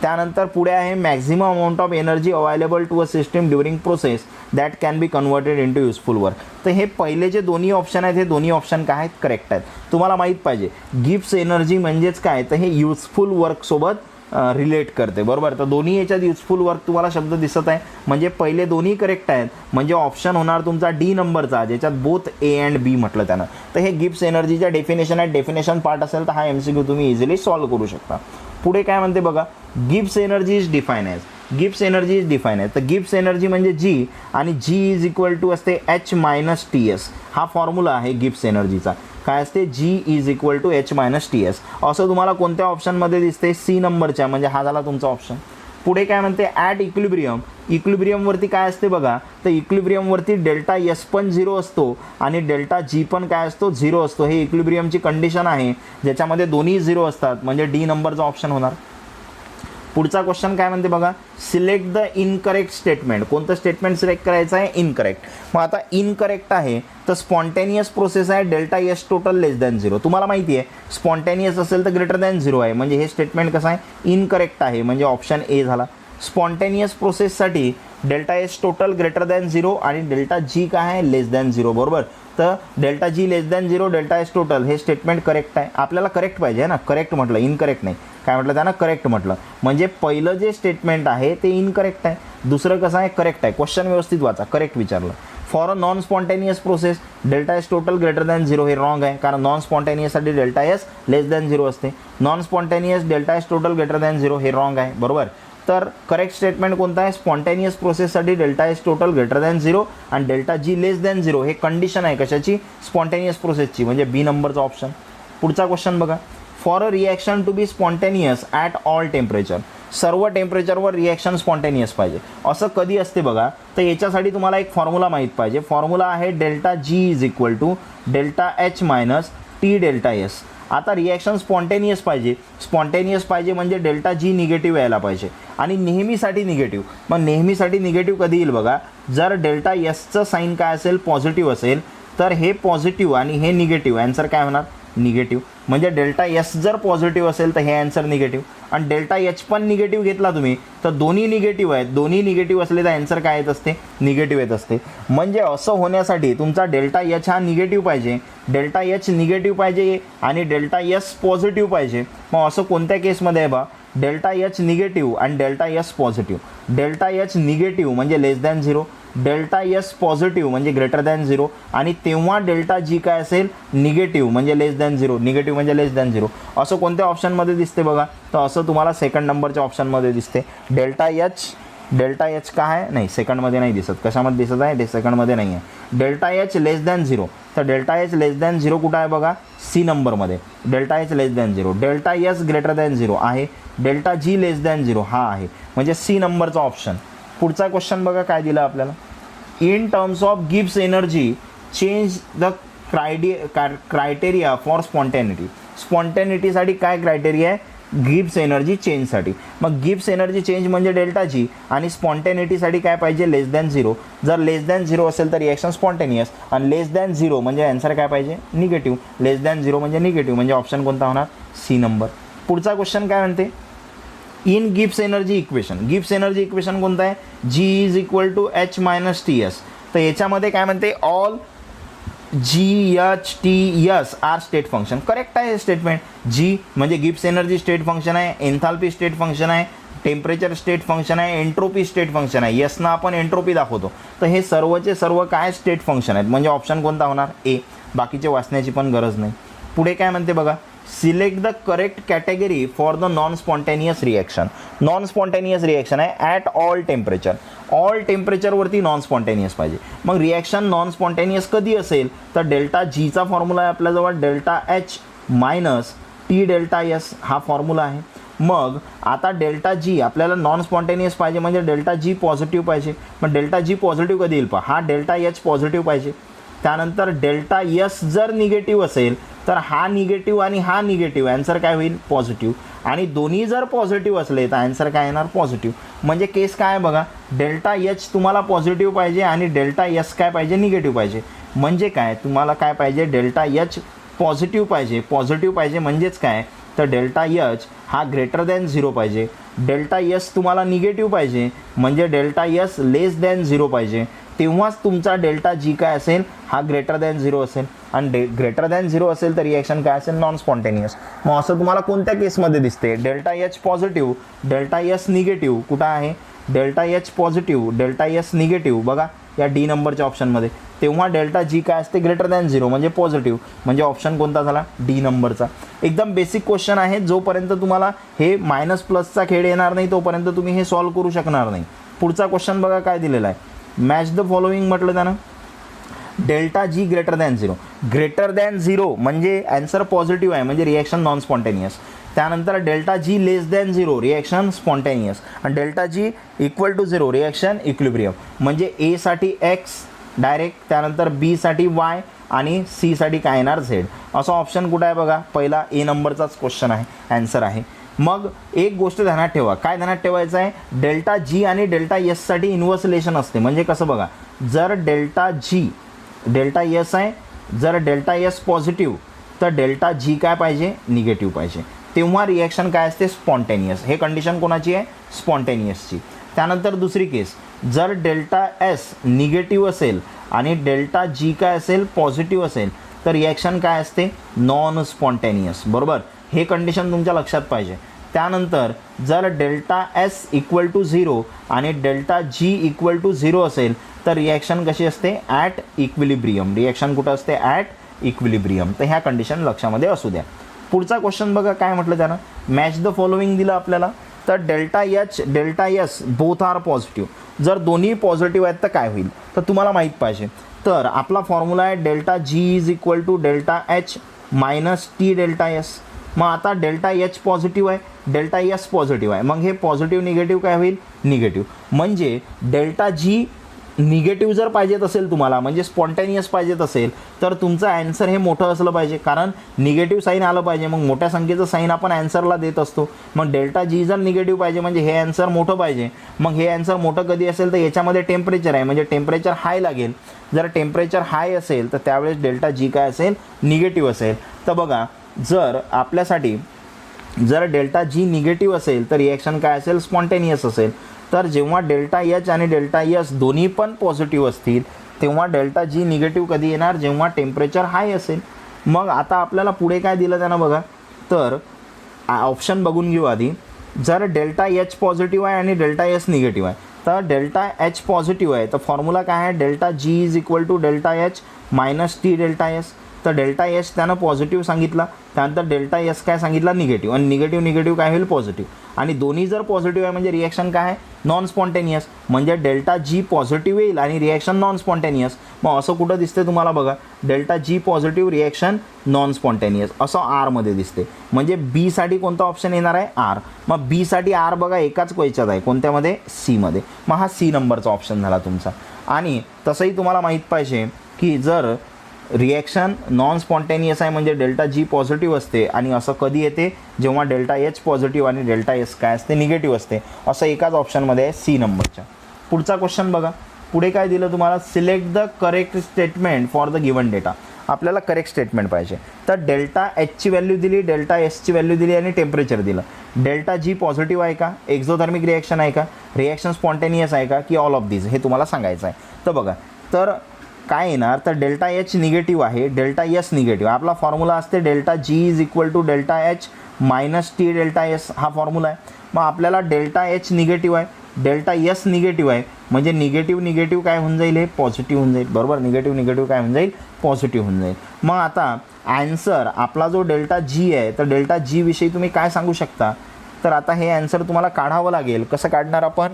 त्यानंतर पुढे आहे maximum amount of energy available to a system during process that can be converted in to useful work. तर हे पहिले जे दोन्ही option आहेत हे दोन्ही ऑप्शन काय आहेत? करेक्ट आहेत. तुम्हाला माहीत पाहिजे गिब्स एनर्जी म्हणजेच काय? तर हे युजफुल वर्कसोबत रिलेट करते. बरोबर, तर दोन्ही याच्यात युजफुल वर्क तुम्हाला शब्द दिसत आहे, म्हणजे पहिले दोन्ही करेक्ट आहेत, म्हणजे ऑप्शन होणार तुमचा डी नंबरचा, ज्याच्यात बोथ ए अँड बी म्हटलं त्यानं. तर हे गिब्स एनर्जीच्या डेफिनेशन आहे. डेफिनेशन पार्ट असेल तर हा MCQ तुम्ही इझिली सॉल्व्ह करू शकता. पुढे काय म्हणते बघा. Gibbs energy is define as. Gibbs energy is define आहे. तर गिब्स एनर्जी म्हणजे जी, आणि जी इज इक्वल टू असते एच मायनस टी एस. हा फॉर्म्युला आहे गिब्स एनर्जीचा. काय असते? G is equal to H minus T S. असं तुम्हाला कोणत्या ऑप्शनमध्ये दिसते? सी नंबरच्या, म्हणजे हा झाला तुमचा ऑप्शन. पुढे काय म्हणते? At equilibrium. इक्विलिब्रियमवरती काय असते बघा, तर इक्विलिब्रियमवरती डेल्टा एस पण 0 असतो आणि डेल्टा जी पण काय असतो? 0 असतो. हे इक्विलिब्रियमची कंडिशन आहे ज्याच्यामध्ये दोन्ही 0 असतात, म्हणजे डी नंबरचा ऑप्शन होणार. पुढचा क्वेश्चन काय म्हणते बघा, सिलेक्ट द इनकरेक्ट स्टेटमेंट. कोणतं स्टेटमेंट सिलेक्ट करायचं आहे? इनकरेक्ट. मग आता इनकरेक्ट आहे तर स्पॉन्टेनियस प्रोसेस आहे डेल्टा एस टोटल लेस दॅन 0. तुम्हाला माहिती आहे स्पॉन्टेनियस असेल तर ग्रेटर दॅन 0 आहे, म्हणजे हे स्टेटमेंट कसं आहे? इनकरेक्ट आहे, म्हणजे ऑप्शन ए झाला. स्पॉन्टेनियस प्रोसेससाठी delta S total greater than 0 आणि डेल्टा जी काय आहे? Less than 0. बरोबर. तर delta G less than 0, delta S total, हे स्टेटमेंट करेक्ट आहे. आपल्याला करेक्ट पाहिजे ना, करेक्ट म्हटलं, इनकरेक्ट नाही. काय म्हटलं त्यांना? करेक्ट म्हटलं. म्हणजे पहिलं जे स्टेटमेंट आहे ते इनकरेक्ट आहे, दुसरं कसं आहे? करेक्ट आहे. क्वेश्चन व्यवस्थित वाचा, करेक्ट विचारलं. For a non spontaneous process delta S total greater than 0, हे रॉंग आहे, कारण नॉन स्पॉन्टेनियससाठी डेल्टा एस लेस दॅन 0 असते. Non spontaneous delta S total greater than 0, हे रॉंग आहे. बरोबर. तर करेक्ट स्टेटमेंट कोणता आहे? स्पॉन्टेनियस प्रोसेससाठी delta S total greater than 0 आणि डेल्टा जी लेस दॅन 0, हे कंडिशन आहे कशाची? स्पॉन्टेनियस प्रोसेसची, म्हणजे बी नंबरचा ऑप्शन. पुढचा क्वेश्चन बघा, for a reaction to be spontaneous at all temperature. सर्व टेम्परेचरवर रिॲक्शन स्पॉन्टेनियस पाहिजे. असं कधी असते बघा, तर याच्यासाठी तुम्हाला एक फॉर्म्युला माहीत पाहिजे. फॉर्म्युला आहे delta G is equal to delta H minus T delta S. आता रिॲक्शन स्पॉन्टेनियस पाहिजे म्हणजे डेल्टा जी निगेटिव्ह यायला पाहिजे आणि नेहमीसाठी निगेटिव्ह. मग नेहमीसाठी निगेटिव्ह कधी येईल बघा, जर डेल्टा एसचं साईन काय असेल? पॉझिटिव्ह असेल, तर हे पॉझिटिव्ह आणि हे निगेटिव्ह, आन्सर काय होणार? निगेटिव्ह. म्हणजे डेल्टा एस जर पॉझिटिव्ह असेल तर हे आन्सर निगेटिव्ह, आणि डेल्टा एच पण निगेटिव्ह घेतला तुम्ही तर दोन्ही निगेटिव्ह आहेत. दोन्ही निगेटिव्ह असले तर आन्सर काय येत असते? निगेटिव्ह येत असते. म्हणजे असं होण्यासाठी तुमचा डेल्टा एच हा निगेटिव्ह पाहिजे, डेल्टा एच निगेटिव्ह पाहिजे आणि डेल्टा एस पॉझिटिव्ह पाहिजे. मग असं कोणत्या केसमध्ये आहे बा? डेल्टा एच निगेटिव्ह आणि delta S positive. Delta H negative म्हणजे लेस दॅन 0, डेल्टा एस पॉझिटिव्ह म्हणजे ग्रेटर दॅन 0, आणि तेव्हा डेल्टा जी काय असेल? निगेटिव्ह म्हणजे लेस दॅन 0, निगेटिव्ह म्हणजे लेस दॅन 0. असं कोणत्या ऑप्शनमध्ये दिसते बघा? तर असं तुम्हाला सेकंड नंबरच्या ऑप्शनमध्ये दिसते. डेल्टा एच काय आहे? नाही, सेकंडमध्ये नाही दिसत. कशामध्ये दिसत आहे? सेकंडमध्ये नाही आहे. डेल्टा एच लेस दॅन 0, तर डेल्टा एच लेस दॅन 0 कुठं आहे बघा? सी नंबरमध्ये. Delta H less than 0, delta S greater than 0 आहे, डेल्टा जी लेस दॅन 0 हा आहे, म्हणजे सी नंबरचा ऑप्शन. पुढचा क्वेश्चन बघा काय दिला आपल्याला, in terms of Gibbs energy change the criteria for spontaneity. स्पॉन्टेनिटीसाठी काय क्रायटेरिया आहे? गिब्स एनर्जी चेंजसाठी. मग गिब्स एनर्जी चेंज म्हणजे डेल्टा जी, आणि स्पॉन्टेनिटीसाठी काय पाहिजे? Less than 0. जर लेस दॅन 0 असेल तर रिॲक्शन स्पॉन्टेनियस, आणि लेस दॅन 0 म्हणजे आन्सर काय पाहिजे? निगेटिव्ह. लेस दॅन 0 म्हणजे निगेटिव्ह, म्हणजे ऑप्शन कोणता होणार? C number. पुढचा क्वेश्चन काय म्हणते? In Gibbs energy equation. Gibbs energy equation कोणतं आहे? G is equal to H minus T S. तर याच्यामध्ये काय म्हणते? All G H T S are state function. Correct आहे हे स्टेटमेंट. जी म्हणजे गिब्स एनर्जी स्टेट फंक्शन आहे, एन्थाल्पी स्टेट फंक्शन आहे, टेम्परेचर स्टेट फंक्शन आहे, एंट्रोपी स्टेट फंक्शन आहे. यसना आपण एंट्रोपी दाखवतो. तर हे सर्वचे सर्व काय स्टेट फंक्शन आहेत, म्हणजे ऑप्शन कोणता होणार? ए. बाकीचे वाचण्याची पण गरज नाही. पुढे काय म्हणते बघा, select the correct category for the non spontaneous reaction. Non spontaneous reaction आहे ॲट ऑल टेम्परेचर. ऑल टेम्परेचरवरती नॉन स्पॉन्टेनियस पाहिजे. मग रिॲक्शन नॉन स्पॉन्टेनियस कधी असेल? तर डेल्टा जीचा फॉर्म्युला आहे आपल्याजवळ, delta H minus T delta S हा फॉर्म्युला आहे. मग आता डेल्टा जी आपल्याला नॉन स्पॉन्टेनियस पाहिजे म्हणजे डेल्टा जी पॉझिटिव्ह पाहिजे. मग डेल्टा जी पॉझिटिव्ह कधी येईल पहा, हा डेल्टा एच पॉझिटिव्ह पाहिजे. त्यानंतर डेल्टा एस जर निगेटिव्ह असेल तर हा निगेटिव्ह आणि हा निगेटिव्ह, आन्सर काय होईल? पॉझिटिव्ह. आणि दोन्ही जर पॉझिटिव्ह असले तर आन्सर काय येणार? पॉझिटिव्ह. म्हणजे केस काय आहे बघा, डेल्टा एच तुम्हाला पॉझिटिव्ह पाहिजे आणि डेल्टा एस काय पाहिजे? निगेटिव्ह पाहिजे. म्हणजे काय तुम्हाला काय पाहिजे? डेल्टा एच पॉझिटिव्ह पाहिजे. पॉझिटिव्ह पाहिजे म्हणजेच काय, तर डेल्टा एच हा ग्रेटर दॅन 0 पाहिजे. डेल्टा एस तुम्हाला निगेटिव्ह पाहिजे म्हणजे डेल्टा एस लेस दॅन 0 पाहिजे. तेव्हाच तुमचा डेल्टा जी काय असेल? हा ग्रेटर दॅन 0 असेल. आणि ग्रेटर दॅन 0 असेल तर रिॲक्शन काय असेल? Non spontaneous. मग असं तुम्हाला कोणत्या केसमध्ये दिसते? Delta H positive, delta S negative. कुठं आहे? Delta H positive, delta S negative. बघा या डी नंबरच्या ऑप्शनमध्ये. तेव्हा डेल्टा जी काय असते ग्रेटर दॅन 0 म्हणजे पॉझिटिव्ह. म्हणजे ऑप्शन कोणता झाला डी नंबरचा. एकदम बेसिक क्वेश्चन आहे. जोपर्यंत तुम्हाला हे मायनस प्लसचा खेळ येणार नाही तोपर्यंत तुम्ही हे सॉल्व्ह करू शकणार नाही. पुढचा क्वेश्चन बघा काय दिलेला आहे. मॅच द फॉलोइंग म्हटलं त्यानं. Delta G greater than 0. Greater than 0 म्हणजे ॲन्सर पॉझिटिव्ह आहे म्हणजे रिॲक्शन नॉन स्पॉन्टेनियस. त्यानंतर delta G less than 0 reaction spontaneous. आणि delta G equal to 0 reaction equilibrium. म्हणजे ए साठी एक्स डायरेक्ट, त्यानंतर बी साठी वाय आणि सी साठी काय येणार झेड. असं ऑप्शन कुठं आहे बघा. पहिला ए नंबरचाच क्वेश्चन आहे, ॲन्सर आहे. मग एक गोष्ट ध्यानात ठेवा. काय ध्यानात ठेवायचं आहे. डेल्टा जी आणि डेल्टा एस साठी इन्व्हर्स रिलेशन असते. म्हणजे कसं बघा, जर डेल्टा एस आहे, जर डेल्टा एस पॉझिटिव्ह तर डेल्टा जी काय पाहिजे निगेटिव्ह पाहिजे. तेव्हा रिॲक्शन काय असते स्पॉन्टेनियस. हे कंडिशन कोणाची आहे स्पॉन्टेनियसची. त्यानंतर दुसरी केस, जर डेल्टा एस निगेटिव्ह असेल आणि डेल्टा जी काय असेल पॉझिटिव्ह असेल तर रिॲक्शन काय असते नॉन स्पॉन्टेनियस. बरोबर, हे कंडिशन तुमच्या लक्षात पाहिजे. त्यानंतर जर डेल्टा एस इक्वल टू 0 आणि डेल्टा जी इक्वल टू 0 असेल तर रिॲक्शन कशी असते ॲट इक्विलिब्रियम. रिॲक्शन कुठं असते ॲट इक्विलिब्रियम. तर ह्या कंडिशन लक्षामध्ये असू द्या. पुढचा क्वेश्चन बघा काय म्हटलं त्यानं. मॅच द फॉलोइंग दिलं आपल्याला. तर delta H delta S both are positive. जर दोन्ही पॉझिटिव्ह आहेत तर काय होईल तर तुम्हाला माहीत पाहिजे. तर आपला फॉर्म्युला आहे delta G is equal to delta H minus T delta S. मग आता डेल्टा एच पॉझिटिव्ह आहे, डेल्टा एस पॉझिटिव्ह आहे. मग हे पॉझिटिव्ह निगेटिव्ह काय होईल निगेटिव्ह. म्हणजे डेल्टा जी निगेटिव्ह जर पाहिजेत असेल तुम्हाला म्हणजे स्पॉन्टेनियस पाहिजेत असेल तर तुमचं ॲन्सर हे मोठं असलं पाहिजे. कारण निगेटिव्ह साईन आलं पाहिजे. मग मोठ्या संख्येचं साईन आपण ॲन्सरला देत असतो. मग डेल्टा जी जर निगेटिव्ह पाहिजे म्हणजे हे ॲन्सर मोठं पाहिजे. मग हे ॲन्सर मोठं कधी असेल तर याच्यामध्ये टेम्परेचर आहे म्हणजे टेम्परेचर हाय लागेल. जर टेम्परेचर हाय असेल तर त्यावेळेस डेल्टा जी काय असेल निगेटिव्ह असेल. तर बघा, जर आपल्यासाठी जर डेल्टा जी निगेटिव्ह असेल तर रिॲक्शन काय असेल स्पॉन्टेनियस असेल. तर जेव्हा डेल्टा एच आणि डेल्टा एस दोन्ही पण पॉझिटिव्ह असतील तेव्हा डेल्टा जी निगेटिव्ह कधी येणार जेव्हा टेम्परेचर हाय असेल. मग आता आपल्याला पुढे काय दिलं त्यानं बघा. तर ऑप्शन बघून घेऊ आधी. जर डेल्टा एच पॉझिटिव्ह आहे आणि डेल्टा एस निगेटिव्ह आहे तर डेल्टा एच पॉझिटिव्ह आहे तर फॉर्म्युला काय आहे delta G is equal to delta H minus T delta S. तर डेल्टा एच त्यानं पॉझिटिव्ह सांगितला, त्यानंतर डेल्टा एस काय सांगितला निगेटिव्ह. आणि निगेटिव्ह काय होईल पॉझिटिव्ह. आणि दोन्ही जर पॉझिटिव्ह आहे म्हणजे रिॲक्शन काय आहे नॉन स्पॉन्टेनियस. म्हणजे डेल्टा जी पॉझिटिव्ह येईल आणि रिॲक्शन नॉन स्पॉन्टेनियस. मग असं कुठं दिसते तुम्हाला बघा, delta G positive reaction non spontaneous असं आरमध्ये दिसते. म्हणजे बी साठी कोणता ऑप्शन येणार आहे आर. मग बी साठी आर बघा एकाच क्वेश्चन आहे कोणत्यामध्ये सीमध्ये. मग हा सी नंबरचा ऑप्शन झाला तुमचा. आणि तसंही तुम्हाला माहीत पाहिजे की जर रिॲक्शन नॉन स्पॉन्टेनियस आहे म्हणजे डेल्टा जी पॉझिटिव्ह असते आणि असं कधी येते जेव्हा डेल्टा एच पॉझिटिव्ह आणि डेल्टा एस काय असते निगेटिव्ह असते. असं एकाच ऑप्शनमध्ये आहे सी नंबरच्या. पुढचा क्वेश्चन बघा. पुढे काय दिलं तुम्हाला, select the correct statement for the given data. आपल्याला करेक्ट स्टेटमेंट पाहिजे. तर डेल्टा एचची व्हॅल्यू दिली, डेल्टा एसची व्हॅल्यू दिली आणि टेम्परेचर दिलं. डेल्टा जी पॉझिटिव्ह आहे का, एक्झोथर्मिक रिॲक्शन आहे का, रिॲक्शन स्पॉन्टेनियस आहे का की ऑल ऑफ दिस हे तुम्हाला सांगायचं आहे. तर बघा, तर काय येणार तर डेल्टा एच निगेटिव्ह आहे, डेल्टा एस निगेटिव्ह. आपला फॉर्म्युला असते delta G is equal to delta H minus T delta S. हा फॉर्म्युला आहे. मग आपल्याला डेल्टा एच निगेटिव्ह आहे, डेल्टा एस निगेटिव्ह आहे म्हणजे निगेटिव्ह काय होऊन जाईल हे पॉझिटिव्ह होऊन जाईल. बरोबर, निगेटिव्ह काय होऊन जाईल पॉझिटिव्ह होऊन जाईल. मग आता ॲन्सर आपला जो डेल्टा जी आहे तर डेल्टा जी विषयी तुम्ही काय सांगू शकता. तर आता हे ॲन्सर तुम्हाला काढावं लागेल. कसं काढणार आपण,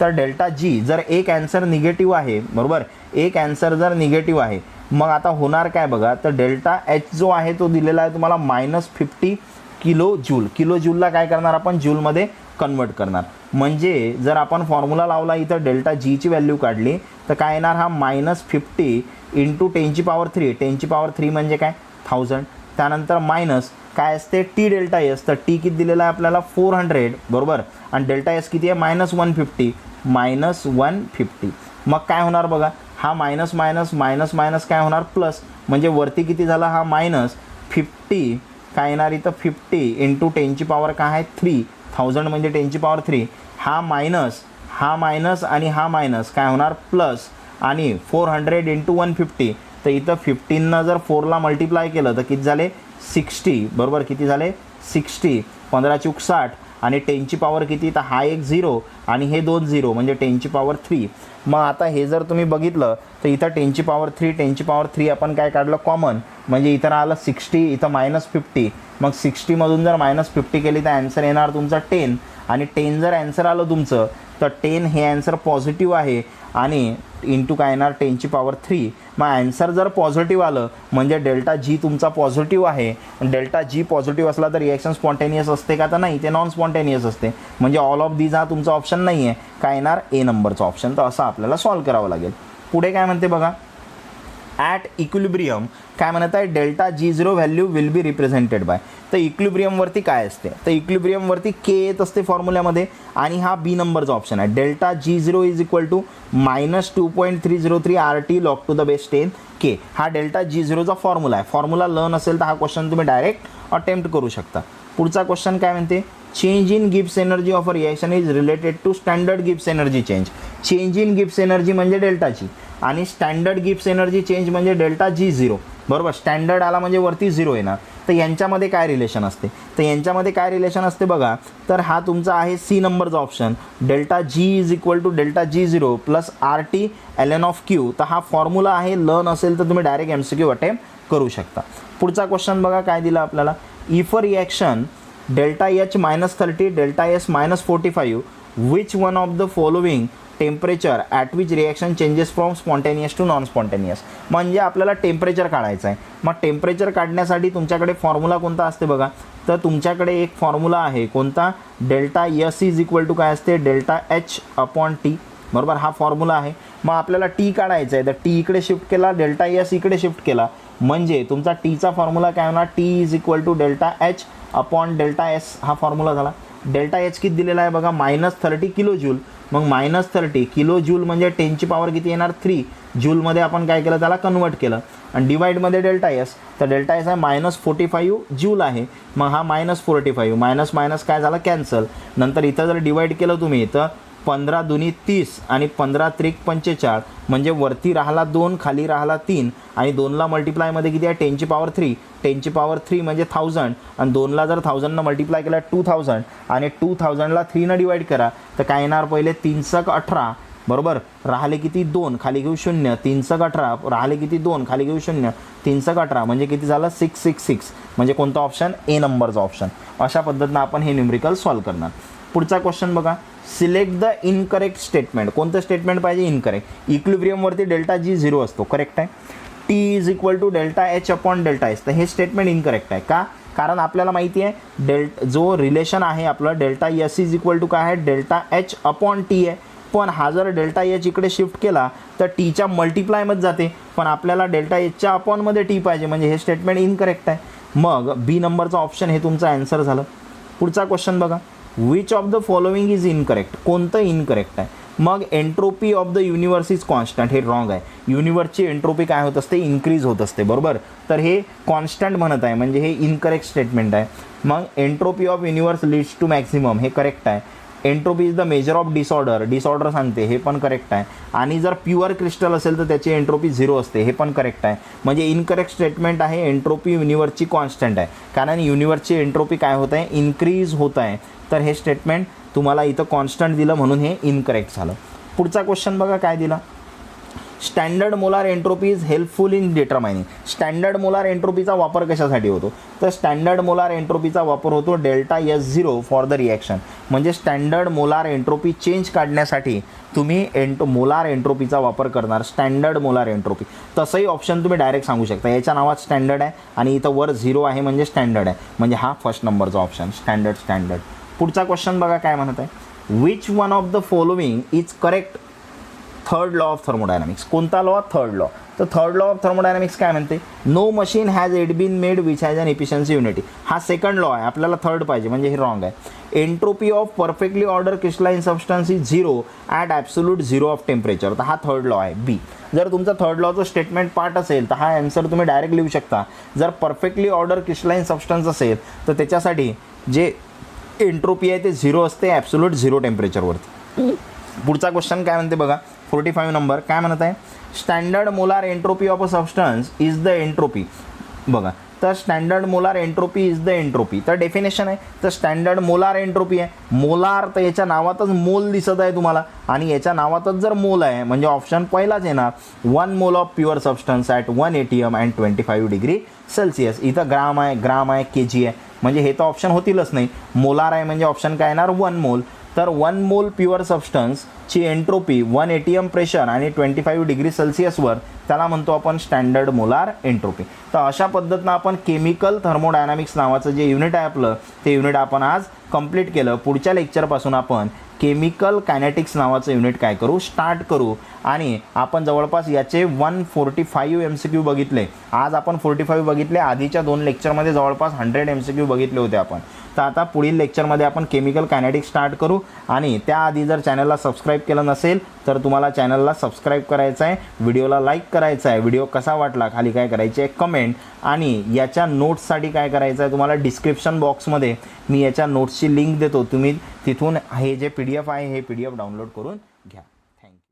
तर डेल्टा जी जर एक ॲन्सर निगेटिव्ह आहे बरोबर, एक ॲन्सर जर निगेटिव्ह आहे मग आता होणार काय बघा. तर डेल्टा एच जो आहे तो दिलेला आहे तुम्हाला -50 किलो जूल. किलो जूलला काय करणार आपण जूलमध्ये कन्वर्ट करणार. म्हणजे जर आपण फॉर्म्युला लावला इथं डेल्टा जीची व्हॅल्यू काढली तर काय येणार हा -50 इंटू 10⁻³ 10⁻³ म्हणजे काय 1000. त्यानंतर मायनस काय असते टी डेल्टा एस. तर टी किती दिलेला आहे आपल्याला 400 बरोबर आणि डेल्टा एस किती आहे -150. मग काय होणार बघा, हा मायनस काय होणार प्लस. म्हणजे वरती किती झाला हा -50 काय येणार इथं 50 इंटू 10⁻³ काय आहे 3 1000 म्हणजे 10⁻³ हा मायनस आणि हा मायनस काय होणार प्लस आणि 400 इंटू 150. तर इथं 15 जर 4ला मल्टिप्लाय केलं तर किती झाले 60 बरोबर. किती झाले 60, 15 × 60 आणि 10ची पॉवर किती, तर हा एक 0 आणि हे 2 0 म्हणजे 10ची पॉवर 3. मग आता हे जर तुम्ही बघितलं तर इथं 10ची पॉवर 3 10ची पॉवर 3 आपण काय काढलं कॉमन, म्हणजे इथं आलं 60, इथं -50. मग 60मधून जर -50 केली तर ॲन्सर येणार तुमचा 10 आणि 10 जर ॲन्सर आलं तुमचं तर 10 हे ॲन्सर पॉझिटिव्ह आहे आणि इंटू काय येणार 10ची पॉवर 3. मग ॲन्सर जर पॉझिटिव्ह आलं म्हणजे डेल्टा जी तुमचा पॉझिटिव्ह आहे. डेल्टा जी पॉझिटिव्ह असला तर रिॲक्शन स्पॉन्टेनियस असते का, तर नाही, ते नॉन स्पॉन्टेनियस असते. म्हणजे ऑल ऑफ दीज हा तुमचा ऑप्शन नाही आहे. काय येणार ए नंबरचा ऑप्शन. तर असं आपल्याला सॉल्व करावं लागेल. पुढे काय म्हणते बघा, ॲट इक्विलिब्रियम काय म्हणत आहे, delta G0 value will be represented by. तर इक्विलिब्रियमवरती काय असते, तर इक्विलिब्रियमवरती के येत असते फॉर्म्युल्यामध्ये आणि हा बी नंबरचा ऑप्शन आहे. Delta G0 is equal to -2.303 RT log to the base 10 K. हा डेल्टा G0चा फॉर्म्युला आहे. फॉर्म्युला लर्न असेल तर हा क्वेश्चन तुम्ही डायरेक्ट अटेम्प्ट करू शकता. पुढचा क्वेश्चन काय म्हणते, change in Gibbs energy of a reaction is related to standard Gibbs energy change. Change in Gibbs energy म्हणजे डेल्टाची आणि स्टँडर्ड गिब्स एनर्जी चेंज म्हणजे डेल्टा G0, बरोबर. स्टँडर्ड आला म्हणजे वरती 0 येणार. तर यांच्यामध्ये काय रिलेशन असते, तर यांच्यामध्ये काय रिलेशन असते बघा, तर हा तुमचा आहे सी नंबरचा option. Delta G is equal to delta G0 plus RT ln of Q. तर हा फॉर्म्युला आहे. लर्न असेल तर तुम्ही डायरेक्ट MCQ अटेम्प्ट करू शकता. पुढचा क्वेश्चन बघा काय दिला आपल्याला, if a reaction delta H -30 delta S -45 which one of the following temperature at which reaction changes from spontaneous to non spontaneous. म्हणजे आपल्याला टेम्परेचर काढायचं आहे. मग टेम्परेचर काढण्यासाठी तुमच्याकडे फॉर्म्युला कोणता असते बघा, तर तुमच्याकडे एक फॉर्म्युला आहे कोणता, delta S is equal to काय असते, डेल्टा H अपॉन T, बरोबर. हा फॉर्म्युला आहे. मग आपल्याला टी काढायचा आहे, तर टी इकडे शिफ्ट केला, डेल्टा S इकडे शिफ्ट केला, म्हणजे तुमचा टीचा फॉर्म्युला काय होणार, T is equal to delta H upon delta S. हा फॉर्म्युला झाला. डेल्टा H किती दिलेला आहे बघा, -30 किलो जूल. मग -30 किलो जूल म्हणजे 10ची पॉवर किती येणार 3. जूलमध्ये आपण काय केलं, त्याला कन्वर्ट केलं आणि डिवाइडमध्ये डेल्टा S. तर डेल्टा S आहे -45 जूल आहे. मग हा -45 मायनस मायनस काय झालं कॅन्सल. नंतर इथं जर डिवाइड केलं तुम्ही तर 15 दुनी 30 आणि 15 त्रिक 45 म्हणजे वरती राहिला 2 खाली राहिला 3 आणि 2ला मल्टिप्लायमध्ये किती आहे 10ची पॉवर 3. 10ची पॉवर 3 म्हणजे 1000 आणि 2ला जर 1000 मल्टिप्लाय केला 2000 आणि 2000ला 3 डिवाइड करा तर काय येणार, पहिले 3 × 18 बरोबर, राहिले किती 2 खाली घेऊ 0, 3 × 18 राहिले किती 2 खाली घेऊ 0, 3 × 18 म्हणजे किती झालं 666. म्हणजे कोणता ऑप्शन, ए नंबरचा ऑप्शन. अशा पद्धतीनं आपण हे न्यूमरिकल सॉल्व करणार. पुढचा क्वेश्चन बघा, सिलेक्ट द इनकरेक्ट स्टेटमेंट. कोणतं स्टेटमेंट पाहिजे, इनकरेक्ट. इक्विलिब्रियमवरती डेल्टा G0 असतो, करेक्ट आहे. T is equal to delta H upon delta S. तर हे स्टेटमेंट इनकरेक्ट आहे का, कारण आपल्याला माहिती आहे जो रिलेशन आहे आपलं delta S is equal to काय आहे, डेल्टा H अपॉन T आहे. पण हा जर डेल्टा H इकडे शिफ्ट केला तर टीच्या मल्टिप्लायमध्ये जाते, पण आपल्याला डेल्टा Hच्या अपॉनमध्ये टी पाहिजे, म्हणजे हे स्टेटमेंट इनकरेक्ट आहे. मग बी नंबरचा ऑप्शन हे तुमचं ॲन्सर झालं. पुढचा क्वेश्चन बघा, which of the following is incorrect. कोणतं इनकरेक्ट आहे. मग entropy of the universe is constant. हे रॉंग आहे. युनिवर्सची एंट्रोपी काय होत असते, इन्क्रीज होत असते, बरोबर. तर हे कॉन्स्टंट म्हणत आहे, म्हणजे हे इनकरेक्ट स्टेटमेंट आहे. मग entropy of universe leads to maximum, हे करेक्ट आहे. Entropy is the measure of disorder, disorder सांगते, हे पण करेक्ट आहे. आणि जर प्युअर क्रिस्टल असेल तर त्याची एंट्रोपी 0 असते, हे पण करेक्ट आहे. म्हणजे इनकरेक्ट स्टेटमेंट आहे, एंट्रोपी युनिवर्सची कॉन्स्टंट आहे, कारण युनिवर्सची एंट्रोपी काय होत आहे, इन्क्रीज होत आहे. तर हे स्टेटमेंट तुम्हाला इथं कॉन्स्टंट दिलं म्हणून हे इनकरेक्ट झालं. पुढचा क्वेश्चन बघा काय दिला, standard molar entropy is helpful in determining. Standard molar एंट्रोपीचा वापर कशासाठी होतो, तर स्टँडर्ड मोलार एंट्रोपीचा वापर होतो delta S0 for the reaction. म्हणजे स्टँडर्ड मोलार एंट्रोपी चेंज काढण्यासाठी तुम्ही मोलार एंट्रोपीचा वापर करणार, स्टँडर्ड मोलार एंट्रोपी. तसंही ऑप्शन तुम्ही डायरेक्ट सांगू शकता, याच्या नावात स्टँडर्ड आहे आणि इथं वर 0 आहे म्हणजे स्टँडर्ड आहे, म्हणजे हा फर्स्ट नंबरचा ऑप्शन स्टँडर्ड. पुढचा क्वेश्चन बघा काय म्हणत आहे, which one of the following is correct third law of thermodynamics. कोणता लॉ, थर्ड लॉ. तर थर्ड लॉ ऑफ थर्मोडायनामिक्स काय म्हणते, no machine has yet been made which has an efficiency unity. हा सेकंड लॉ आहे, आपल्याला third पाहिजे म्हणजे हे रॉंग आहे. Entropy of perfectly order crystalline substance is 0 at absolute 0 of temperature. तर हा थर्ड लॉ आहे, बी. जर तुमचा थर्ड लॉचं स्टेटमेंट पार्ट असेल तर हा आन्सर तुम्ही डायरेक्ट लिहू शकता. जर परफेक्टली ऑर्डर क्रिस्टलाइन सबस्टन्स असेल तर त्याच्यासाठी जे एंट्रोपी आहे ते 0 असते ॲब्सोल्यूट 0 टेम्परेचरवरती. पुढचा क्वेश्चन काय म्हणते बघा, 45 नंबर. काय म्हणत आहे, standard molar entropy of a substance is the entropy. बघा तर standard molar entropy is the entropy. तर डेफिनेशन आहे, तर स्टँडर्ड मोलार एंट्रोपी आहे. मोलार तर याच्या नावातच मोल दिसत आहे तुम्हाला, आणि याच्या नावातच जर मोल आहे म्हणजे ऑप्शन पहिलाच येणार. 1 mole of pure substance at 1 ATM and 25 degree Celsius. इथं ग्राम आहे, kg आहे, म्हणजे हे तर ऑप्शन होतीलच नाही. मोलार आहे म्हणजे ऑप्शन काय येणार, 1 मोल. तर 1 मोल प्युअर सबस्टन्सची एंट्रोपी 1 ATM प्रेशर आणि 25 डिग्री सेल्सिअसवर, त्याला म्हणतो आपण स्टँडर्ड मोलार एंट्रोपी. तर अशा पद्धतीनं आपण केमिकल थर्मोडायनामिक्स नावाचं जे युनिट आहे आपलं, ते युनिट आपण आज कंप्लीट केलं. पुढच्या लेक्चरपासून आपण केमिकल कायनेटिक्स नावाचं युनिट काय करू, स्टार्ट करू. आणि आपण जवळपास याचे 145 MCQ बघितले. आज आपण 45 बघितले, आधीच्या 2 लेक्चरमध्ये जवळपास 100 MCQ बघितले होते आपण. तर आता पुढील लेक्चरमध्ये आपण केमिकल कायनेटिक्स स्टार्ट करू. आणि त्याआधी जर चॅनलला सबस्क्राईब केलं नसेल तर तुम्हाला चॅनलला सबस्क्राईब करायचं आहे, व्हिडिओला लाईक करायचा आहे, व्हिडिओ कसा वाटला खाली काय करायचे आहे कमेंट. आणि याच्या नोट्ससाठी काय करायचं आहे, तुम्हाला डिस्क्रिप्शन बॉक्समध्ये मी याच्या नोट्सची लिंक देतो, तुम्ही तिथून हे जे PDF आहे हे PDF डाउनलोड करून घ्या.